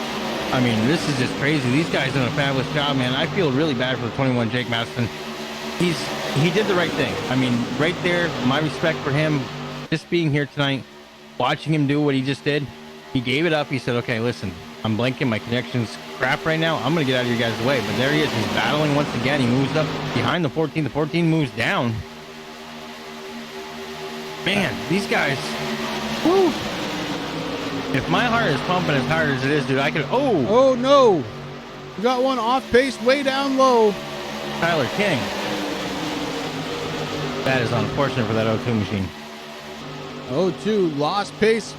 I mean, this is just crazy. These guys done a fabulous job, man. I feel really bad for the 21, Jake Madison. He did the right thing. I mean, right there, my respect for him. Just being here tonight, watching him do what he just did. He gave it up. He said, okay, listen, I'm blanking. My connection's crap right now. I'm going to get out of your guys' way. But there he is. He's battling once again. He moves up behind the 14. The 14 moves down. Man, these guys... Woo. If my heart is pumping as hard as it is, dude, I could... Oh, no. We got one off pace way down low. Tyler King. That is unfortunate for that 02 machine. 02 lost pace,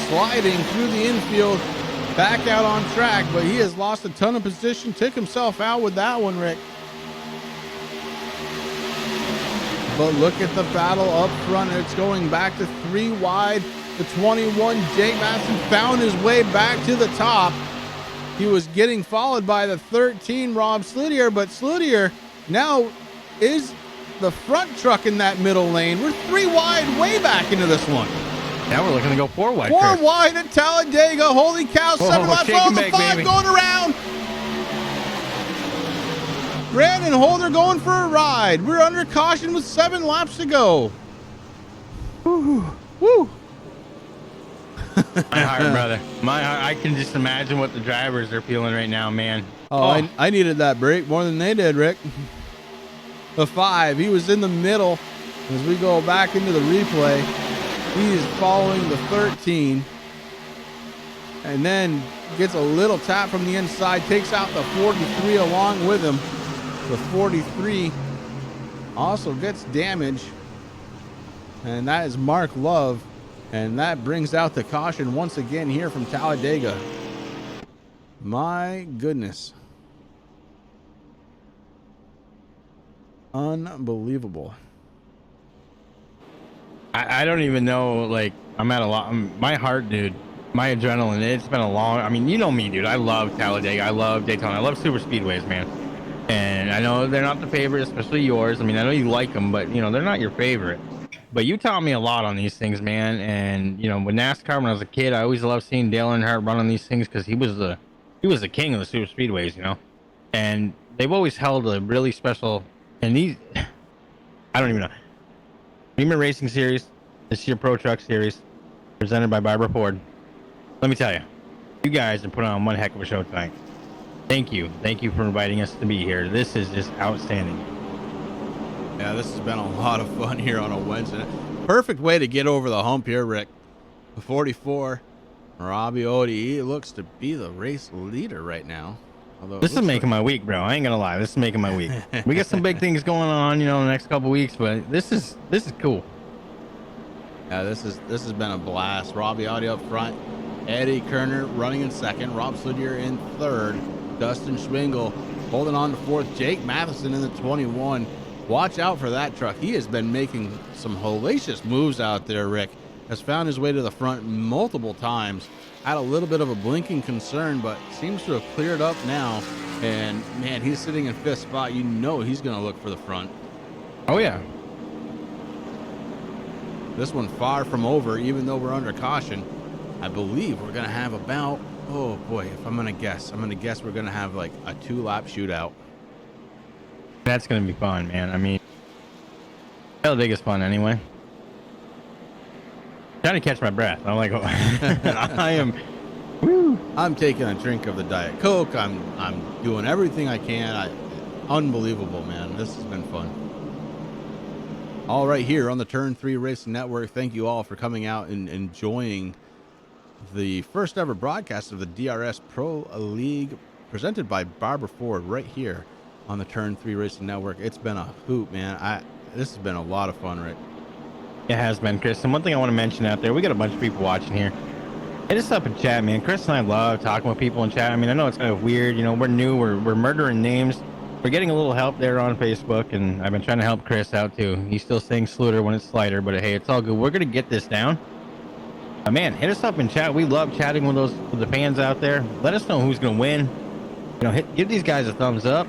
sliding through the infield, back out on track, but he has lost a ton of position. Took himself out with that one, Rick. But look at the battle up front. It's going back to 3 wide. The 21, Jake Madison, found his way back to the top. He was getting followed by the 13, Rob Slutier, but Slutier now is the front truck in that middle lane. We're 3 wide way back into this one. Now we're looking to go 4 wide. 4 wide at Talladega. Holy cow, 7 laps on the 5 baby. Going around. Brandon Holder going for a ride. We're under caution with 7 laps to go. Woo. Woo. My heart, brother. My heart. I can just imagine what the drivers are feeling right now, man. Oh. I needed that break more than they did, Rick. The 5, he was in the middle. As we go back into the replay, he is following the 13. And then gets a little tap from the inside, takes out the 43 along with him. The 43 also gets damage. and that is Mark Love. And that brings out the caution once again here from Talladega. My goodness. Unbelievable. I don't even know, like, I'm at a lot. My heart, dude, my adrenaline, it's been a long, I mean, you know me, dude. I love Talladega. I love Daytona. I love super speedways, man. And I know they're not the favorite, especially yours. I mean, I know you like them, but, you know, they're not your favorite. But you taught me a lot on these things, man. And, you know, with NASCAR, when I was a kid, I always loved seeing Dale Earnhardt run on these things because he was the king of the super speedways, you know. And they've always held a really special, and these, I don't even know. Freeman Racing Series, this year Pro Truck Series, presented by Barbara Ford. Let me tell you, you guys are putting on one heck of a show tonight. Thank you for inviting us to be here. This is just outstanding. Yeah, this has been a lot of fun here on a Wednesday. Perfect way to get over the hump here, Rick. The 44, Robbie Ode looks to be the race leader right now. Although this is making my week, bro. I ain't gonna lie. This is making my week. We got some big things going on, you know, in the next couple weeks, but this is cool. Yeah, this has been a blast. Robbie Ode up front, Eddie Kerner running in second, Rob Slidyer in third, Dustin Schwingle holding on to fourth, Jake Matheson in the 21. Watch out for that truck. He has been making some hellacious moves out there, Rick. Has found his way to the front multiple times. Had a little bit of a blinking concern, but seems to have cleared up now. And, man, he's sitting in fifth spot. You know he's going to look for the front. Oh, yeah. This one far from over, even though we're under caution. I believe we're going to have about, oh, boy, if I'm going to guess we're going to have like a 2-lap shootout. That's going to be fun, man. I mean, Talladega's fun anyway. Trying to catch my breath. I'm like, I am. Woo. I'm taking a drink of the Diet Coke. I'm doing everything I can. Unbelievable, man. This has been fun. All right, here on the Turn 3 Racing Network. Thank you all for coming out and enjoying the first ever broadcast of the DRS Pro League presented by Barbara Ford right here on the Turn 3 Racing Network. It's been a hoot, man. This has been a lot of fun, Rick. It has been, Chris. And one thing I want to mention out there, we got a bunch of people watching here. Hit us up in chat, man. Chris and I love talking with people in chat. I mean, I know it's kind of weird. You know, we're new. We're murdering names. We're getting a little help there on Facebook, and I've been trying to help Chris out, too. He's still saying Sluter when it's Slider, but hey, it's all good. We're going to get this down. Man, hit us up in chat. We love chatting with the fans out there. Let us know who's going to win. You know, give these guys a thumbs up.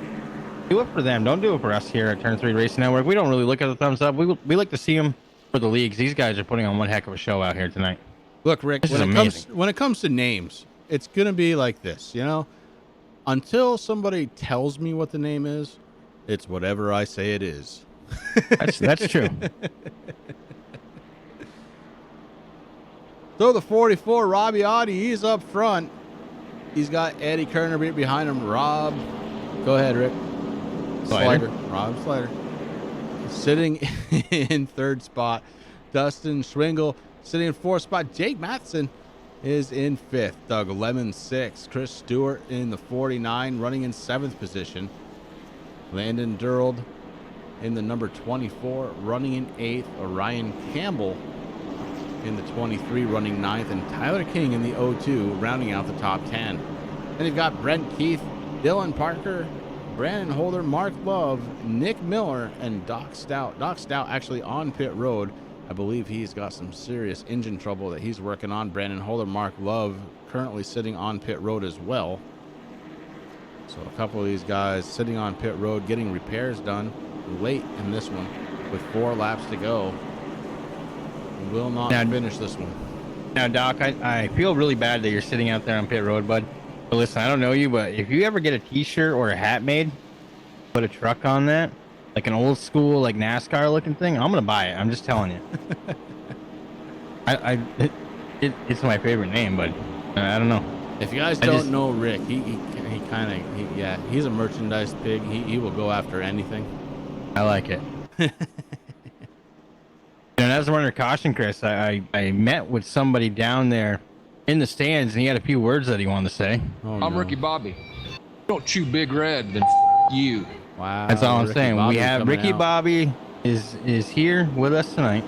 Do it for them. Don't do it for us here at Turn 3 Racing Network. We don't really look at the thumbs up. We like to see them for the leagues. These guys are putting on one heck of a show out here tonight. Look, Rick, when it comes to names, it's going to be like this, you know? Until somebody tells me what the name is, it's whatever I say it is. That's true. So the 44, Robbie Ode, he's up front. He's got Eddie Kerner behind him. Rob, go ahead, Rick. Slider. Rob Slider. Sitting in third spot. Dustin Schwingle sitting in fourth spot. Jake Matheson is in fifth. Doug Lemon sixth. Chris Stewart in the 49 running in seventh position. Landon Durald in the number 24 running in eighth. Orion Campbell in the 23 running ninth. And Tyler King in the 02 rounding out the top 10. Then you've got Brent Keith, Dylan Parker, Brandon Holder, Mark Love, Nick Miller, and Doc Stout. Doc Stout actually on pit road. I believe he's got some serious engine trouble that he's working on. Brandon Holder, Mark Love currently sitting on pit road as well. So a couple of these guys sitting on pit road getting repairs done late in this one with 4 laps to go. Will not finish this one. Now, Doc, I feel really bad that you're sitting out there on pit road, bud. But listen, I don't know you, but if you ever get a t-shirt or a hat made, put a truck on that, like an old school, like NASCAR looking thing, I'm going to buy it. I'm just telling you. It's my favorite name, but I don't know. If you guys don't know Rick, he's a merchandise pig. He will go after anything. I like it. And as a runner caution, Chris, I met with somebody down there in the stands, and he had a few words that he wanted to say. I'm Ricky Bobby. Don't chew Big Red, then you. Wow. That's all I'm Ricky saying. Bobby's we have Ricky out. Bobby is here with us tonight.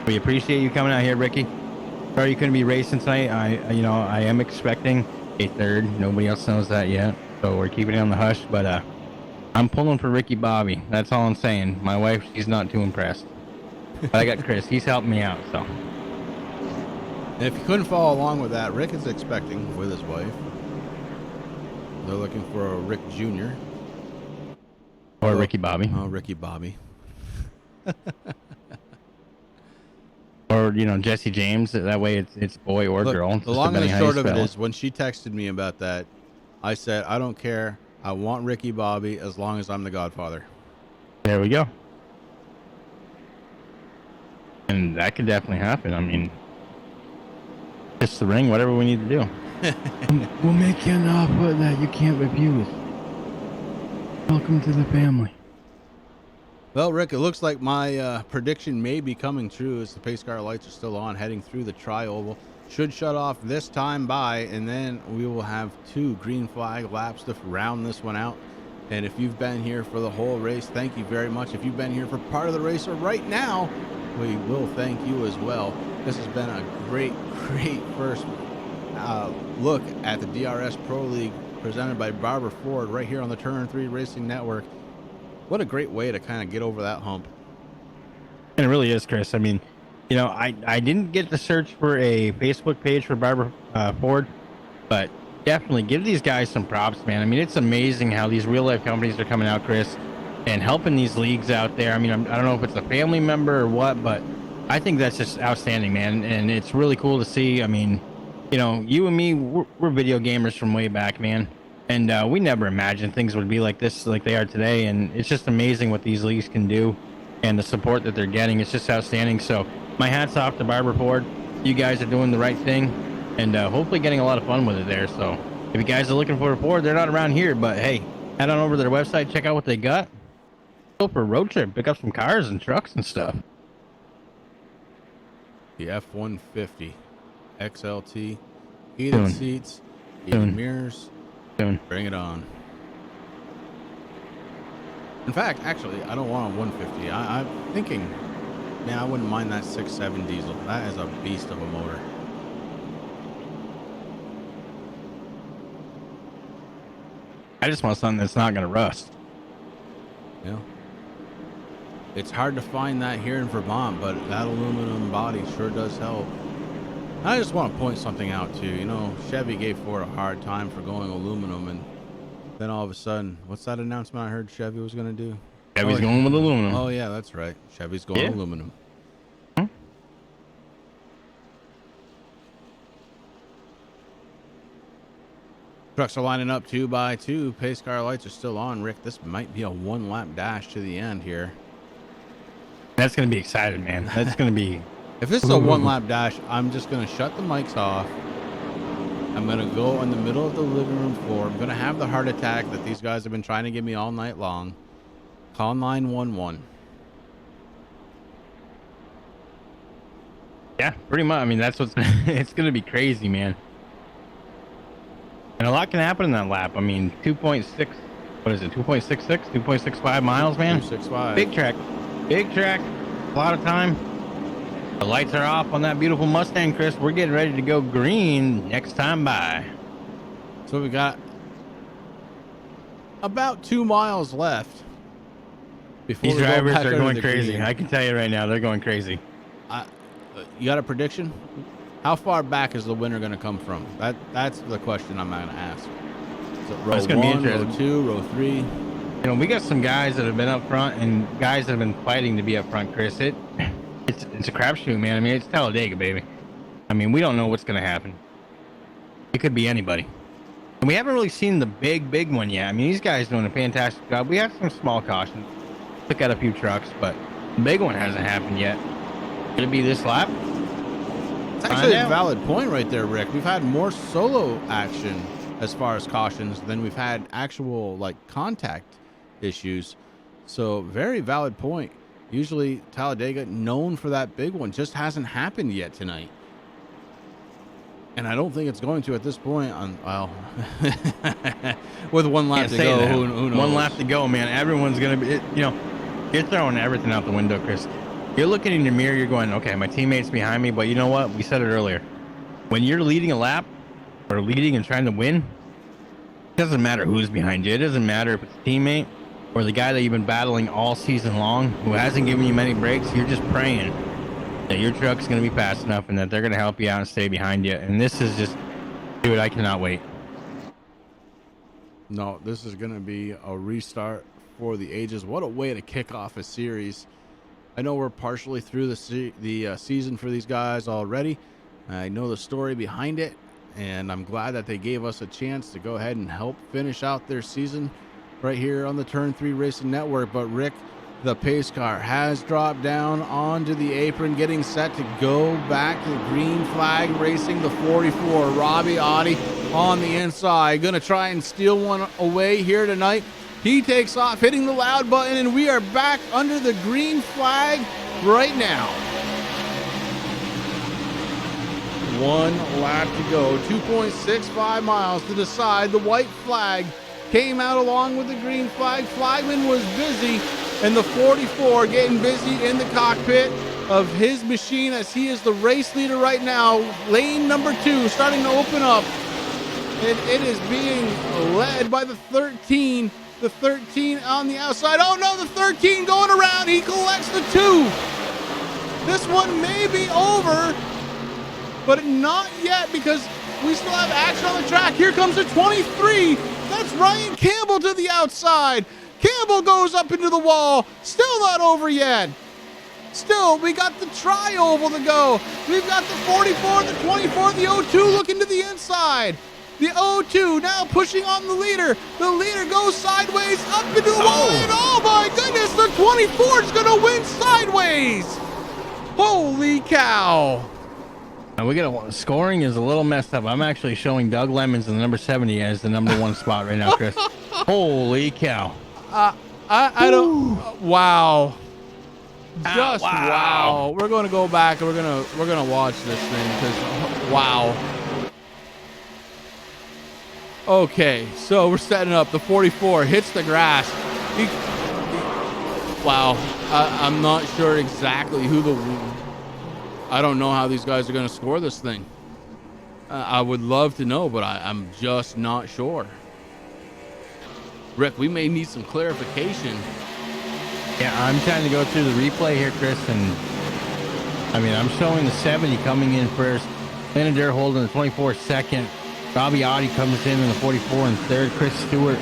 We appreciate you coming out here, Ricky. Sorry you couldn't be racing tonight. I am expecting a third. Nobody else knows that yet, so we're keeping it on the hush. But I'm pulling for Ricky Bobby. That's all I'm saying. My wife, she's not too impressed. But I got Chris. He's helping me out, so. And if you couldn't follow along with that, Rick is expecting with his wife. They're looking for a Rick Jr. Or Ricky Bobby. Oh, Ricky Bobby. Or, Jesse James. That way it's boy or girl. The long and the short of it is, when she texted me about that, I said, I don't care. I want Ricky Bobby as long as I'm the godfather. There we go. And that could definitely happen. I mean, kiss the ring, whatever we need to do. We'll make you an offer that you can't refuse. Welcome to the family. Well, Rick, it looks like my prediction may be coming true as the pace car lights are still on, heading through the tri-oval. Should shut off this time by, and then we will have 2 green flag laps to round this one out. And if you've been here for the whole race, thank you very much. If you've been here for part of the race or right now, we will thank you as well. This has been a great first look at the DRS Pro League presented by Barber Ford right here on the Turn 3 Racing Network. What a great way to kind of get over that hump. And it really is, Chris. I mean, I didn't get to search for a Facebook page for Barber Ford, but definitely give these guys some props, man. I mean, it's amazing how these real life companies are coming out, Chris, and helping these leagues out there. I mean, I don't know if it's a family member or what, but I think that's just outstanding, man. And it's really cool to see. I mean, you and me, we're video gamers from way back, man. And we never imagined things would be like this, like they are today. And it's just amazing what these leagues can do and the support that they're getting. It's just outstanding. So my hat's off to Barber Ford. You guys are doing the right thing and hopefully getting a lot of fun with it there. So if you guys are looking for a Ford, they're not around here, but hey, head on over to their website, check out what they got. Go for a road trip, pick up some cars and trucks and stuff. The F-150 XLT, heated seats, heated mirrors. Bring it on. In fact, actually, I don't want a 150. I'm thinking, man, I wouldn't mind that 6.7 diesel. That is a beast of a motor. I just want something that's not going to rust. Yeah. It's hard to find that here in Vermont, but that aluminum body sure does help. I just want to point something out too. Chevy gave Ford a hard time for going aluminum, and then all of a sudden, what's that announcement I heard Chevy was going to do? Chevy's going with aluminum. Oh yeah, that's right. Chevy's going aluminum. Trucks are lining up 2 by 2. Pace car lights are still on. Rick, this might be a 1-lap dash to the end here. That's going to be exciting, man. That's going to be... If this is a 1-lap dash, I'm just going to shut the mics off. I'm going to go in the middle of the living room floor. I'm going to have the heart attack that these guys have been trying to give me all night long. Call 911. Yeah, pretty much. I mean, that's what's... it's going to be crazy, man. And a lot can happen in that lap. I mean, 2.6... What is it? 2.66? 2.65 miles, man? 2.65. Big track. Big track. A lot of time. The lights are off on that beautiful Mustang, Chris. We're getting ready to go green next time by. So we got about 2 miles left. Before These drivers are going crazy. Green. I can tell you right now, they're going crazy. You got a prediction? How far back is the winner going to come from? That's the question I'm going to ask. Is it row 1, row 2, row 3? We got some guys that have been up front and guys that have been fighting to be up front, Chris. It's a crapshoot, man. I mean, it's Talladega, baby. I mean, we don't know what's going to happen. It could be anybody. And we haven't really seen the big one yet. I mean, these guys doing a fantastic job. We have some small cautions. Took out a few trucks, but the big one hasn't happened yet. Could it be this lap? It's actually a valid point right there, Rick. We've had more solo action as far as cautions than we've had actual, contact issues. So, very valid point. Usually Talladega, known for that big one, just hasn't happened yet tonight. And I don't think it's going to at this point. With 1 lap to go, who knows? 1 lap to go, man. Everyone's going to be, you're throwing everything out the window, Chris. You're looking in the mirror, you're going, okay, my teammate's behind me, but you know what? We said it earlier. When you're leading a lap or leading and trying to win, it doesn't matter who's behind you. It doesn't matter if it's a teammate or the guy that you've been battling all season long who hasn't given you many breaks. You're just praying that your truck's going to be fast enough and that they're going to help you out and stay behind you. And this is just, dude, I cannot wait. No, this is going to be a restart for the ages. What a way to kick off a series. I know we're partially through the season for these guys already. I know the story behind it, and I'm glad that they gave us a chance to go ahead and help finish out their season right here on the Turn 3 Racing Network. But Rick, the pace car has dropped down onto the apron, getting set to go back to the green flag racing. The 44, Robbie Audi on the inside, gonna try and steal one away here tonight. He takes off, hitting the loud button, and we are back under the green flag right now. One lap to go, 2.65 miles to decide. The white flag came out along with the green flag. Flagman was busy, and the 44 getting busy in the cockpit of his machine as he is the race leader right now. Lane number 2 starting to open up, and it is being led by the 13. The 13 on the outside. Oh no, the 13 going around. He collects the 2. This one may be over, but not yet because we still have action on the track. Here comes the 23. That's Ryan Campbell to the outside. Campbell goes up into the wall. Still not over yet. Still, we got the tri-oval to go. We've got the 44, the 24, the 02 looking to the inside. The 02 now pushing on the leader. The leader goes sideways up into the wall. And oh my goodness, the 24 is going to win sideways. Holy cow. Now we got scoring is a little messed up. I'm actually showing Doug Lemons in the number 70 as the number 1 spot right now, Chris. Holy cow. I don't. Wow. Just wow. We're going to go back and we're going to watch this thing because wow. Okay, so we're setting up. The 44 hits the grass. Wow. I'm not sure exactly who I don't know how these guys are going to score this thing. I would love to know, but I'm just not sure. Rick, we may need some clarification. Yeah, I'm trying to go through the replay here, Chris, and I mean, I'm showing the 70 coming in first. Landon holding the 24 second. Robbie Audi comes in the 44 and third. Chris Stewart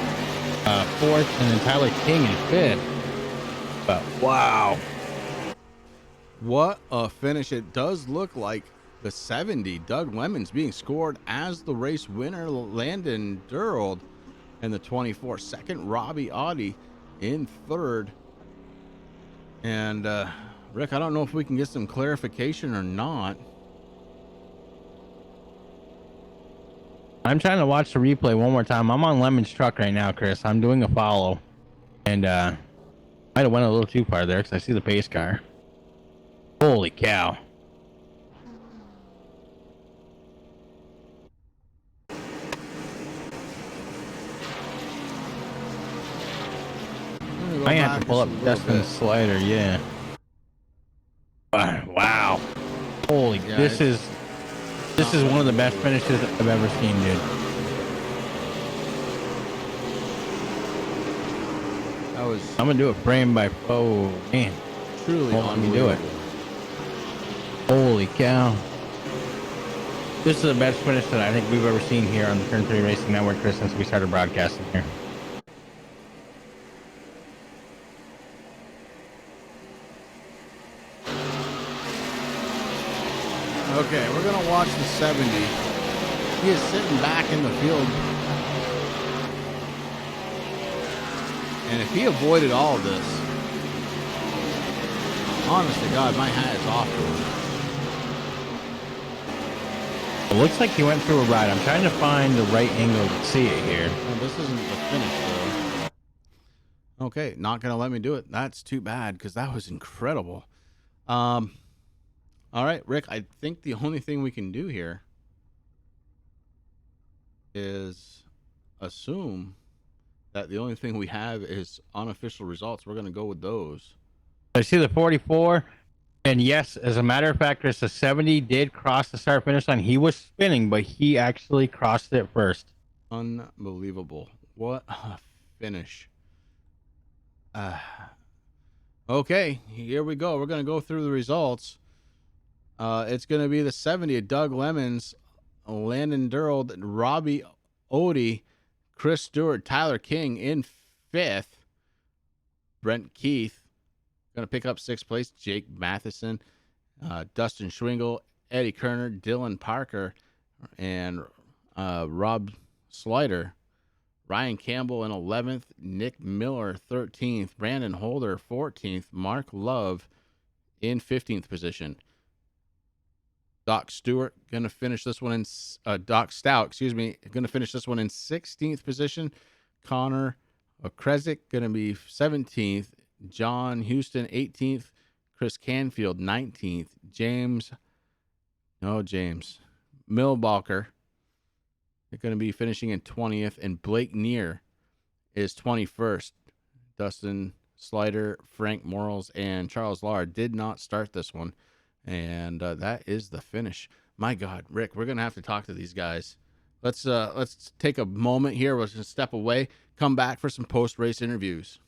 fourth, and then Tyler King in fifth. But wow. What a finish. It does look like the 70, Doug Lemons, being scored as the race winner. Landon Durald and the 24 second. Robbie Audi in third. And Rick, I don't know if we can get some clarification or not. I'm trying to watch the replay one more time. I'm on Lemon's truck right now, Chris. I'm doing a follow. And might have went a little too far there because I see the pace car. Holy cow. I have to pull up Dustin's slider, yeah. Wow. Holy, yeah, this is one of the best finishes I've ever seen, dude. I'm gonna do it frame by man. Truly let me do it. Holy cow. This is the best finish that I think we've ever seen here on the Turn 3 Racing Network, Chris, since we started broadcasting here. Okay, we're going to watch the 70. He is sitting back in the field. And if he avoided all of this, honest to God, my hat is off to him. It looks like he went through a ride. I'm trying to find the right angle to see it here. Well, this isn't the finish, though. Okay, not going to let me do it. That's too bad, because that was incredible. All right, Rick, I think the only thing we can do here is assume that the only thing we have is unofficial results. We're going to go with those. I see the 44 And yes, as a matter of fact, Chris, the 70 did cross the start finish line. He was spinning, but he actually crossed it first. Unbelievable. What a finish. Okay, here we go. We're going to go through the results. It's going to be the 70 of Doug Lemons, Landon Durrell, Robbie Odie, Chris Stewart, Tyler King in 5th. Brent Keith going to pick up 6th place. Jake Matheson, Dustin Schwingle, Eddie Kerner, Dylan Parker, and Rob Slider. Ryan Campbell in 11th, Nick Miller 13th, Brandon Holder 14th, Mark Love in 15th position. Doc Stewart going to finish this one in Doc Stout, going to finish this one in 16th position. Connor Okrezik going to be 17th, John Houston 18th, Chris Canfield 19th, James Milbalker going to be finishing in 20th, and Blake Neer is 21st. Dustin Slider, Frank Morals, and Charles Lard did not start this one, and that is the finish. My God, Rick, we're gonna have to talk to these guys. Let's take a moment here. We'll just step away, come back for some post-race interviews.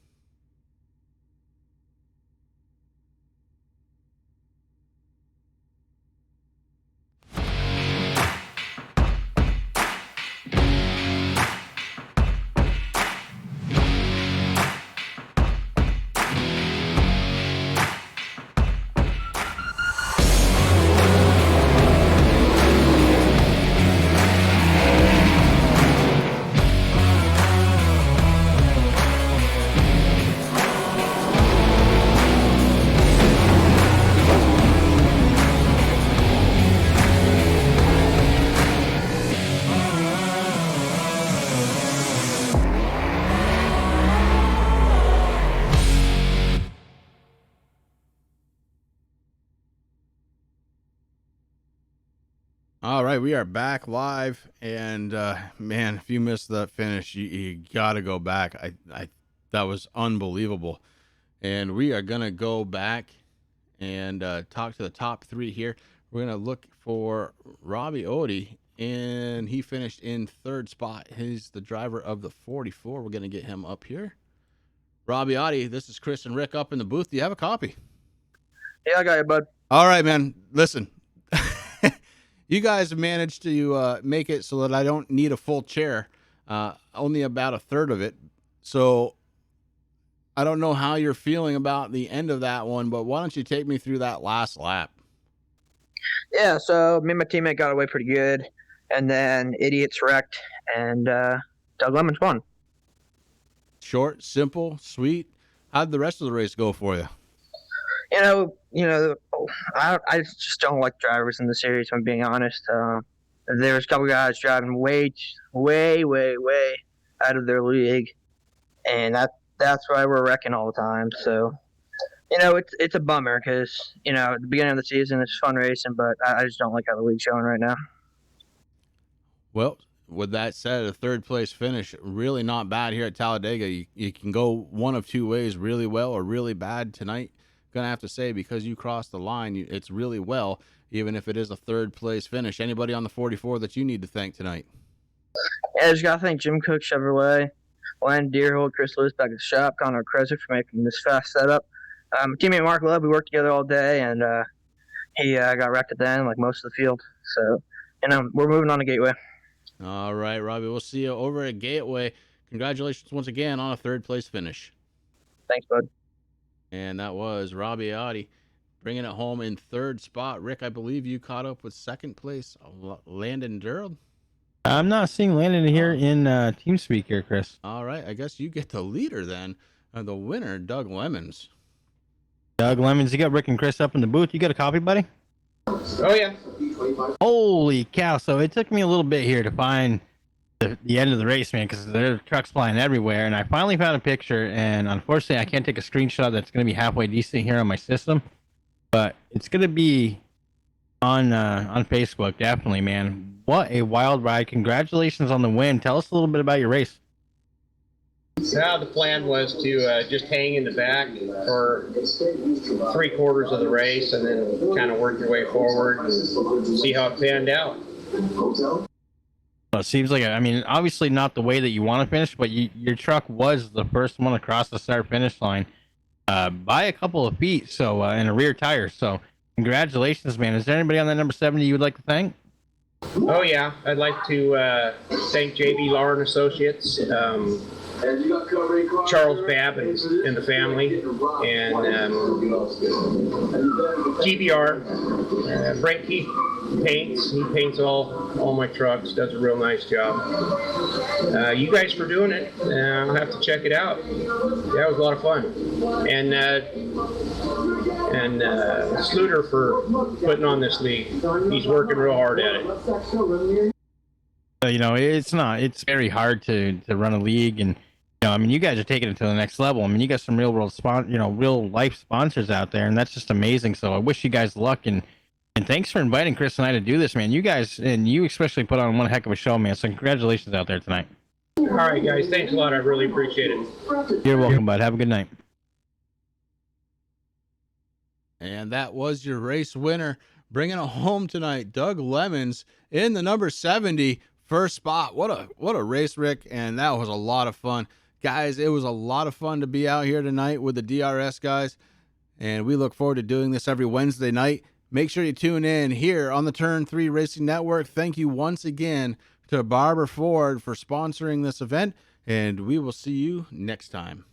All right, we are back live, and man, if you missed that finish, you got to go back. I that was unbelievable, and we are gonna go back and talk to the top 3 here. We're gonna look for Robbie Odie, and he finished in 3rd spot. He's the driver of the 44. We're gonna get him up here. Robbie Odie, this is Chris and Rick up in the booth. Do you have a copy? Yeah, I got you, bud. All right, man. Listen. You guys have managed to make it so that I don't need a full chair, only about a third of it. So I don't know how you're feeling about the end of that one, but why don't you take me through that last lap? Yeah, so me and my teammate got away pretty good, and then Idiots wrecked, and Doug Lemons won. Short, simple, sweet. How'd the rest of the race go for you? I just don't like drivers in the series, if I'm being honest. There's a couple guys driving way out of their league, and that's why we're wrecking all the time. So, it's a bummer because, at the beginning of the season, it's fun racing, but I just don't like how the league's going right now. Well, with that said, a 3rd place finish, really not bad here at Talladega. You can go one of 2 ways, really well or really bad tonight. Gonna have to say, because you crossed the line, it's really well, even if it is a 3rd place finish. Anybody on the 44 that you need to thank tonight? Yeah, I just gotta thank Jim Cook Chevrolet, Landon Deerhold, Chris Lewis back at the shop, Connor Krezik for making this fast setup. Teammate Mark Love, we worked together all day, and he got wrecked at the end, like most of the field. So, we're moving on to Gateway. All right, Robbie, we'll see you over at Gateway. Congratulations once again on a 3rd place finish. Thanks, bud. And that was Robbie Odie bringing it home in 3rd spot. Rick, I believe you caught up with 2nd place, Landon Durrell. I'm not seeing Landon here in TeamSpeak here, Chris. All right, I guess you get the leader then. The winner, Doug Lemons. Doug Lemons, you got Rick and Chris up in the booth. You got a copy, buddy? Oh, yeah. Holy cow. So it took me a little bit here to find the end of the race, man, because there are trucks flying everywhere, and I finally found a picture, and unfortunately I can't take a screenshot that's going to be halfway decent here on my system, but it's going to be on Facebook, definitely, man. What a wild ride. Congratulations on the win. Tell us a little bit about your race. Now the plan was to just hang in the back for 3/4 of the race and then kind of work your way forward and see how it panned out. Well, it seems like, I mean, obviously not the way that you want to finish, but your truck was the first one across the start finish line by a couple of feet. So in a rear tire. So congratulations, man. Is there anybody on that number 70 you would like to thank? Oh yeah, I'd like to thank JB Lauren Associates, Charles Babb and the family, and GBR. Brent Keith paints. He paints all my trucks. Does a real nice job. You guys for doing it. I'll have to check it out. That was a lot of fun. And Sluter for putting on this league. He's working real hard at it. You know, it's very hard to run a league, and I mean, you guys are taking it to the next level. I mean, you got some real life sponsors out there, and that's just amazing. So I wish you guys luck, and thanks for inviting Chris and I to do this, man. You guys, and you especially, put on one heck of a show, man. So congratulations out there tonight. All right, guys. Thanks a lot. I really appreciate it. You're welcome, bud. Have a good night. And that was your race winner, bringing it home tonight, Doug Lemons in the number 70 first spot. What a race, Rick, and that was a lot of fun. Guys, it was a lot of fun to be out here tonight with the DRS guys, and we look forward to doing this every Wednesday night. Make sure you tune in here on the Turn 3 Racing Network. Thank you once again to Barber Ford for sponsoring this event, and we will see you next time.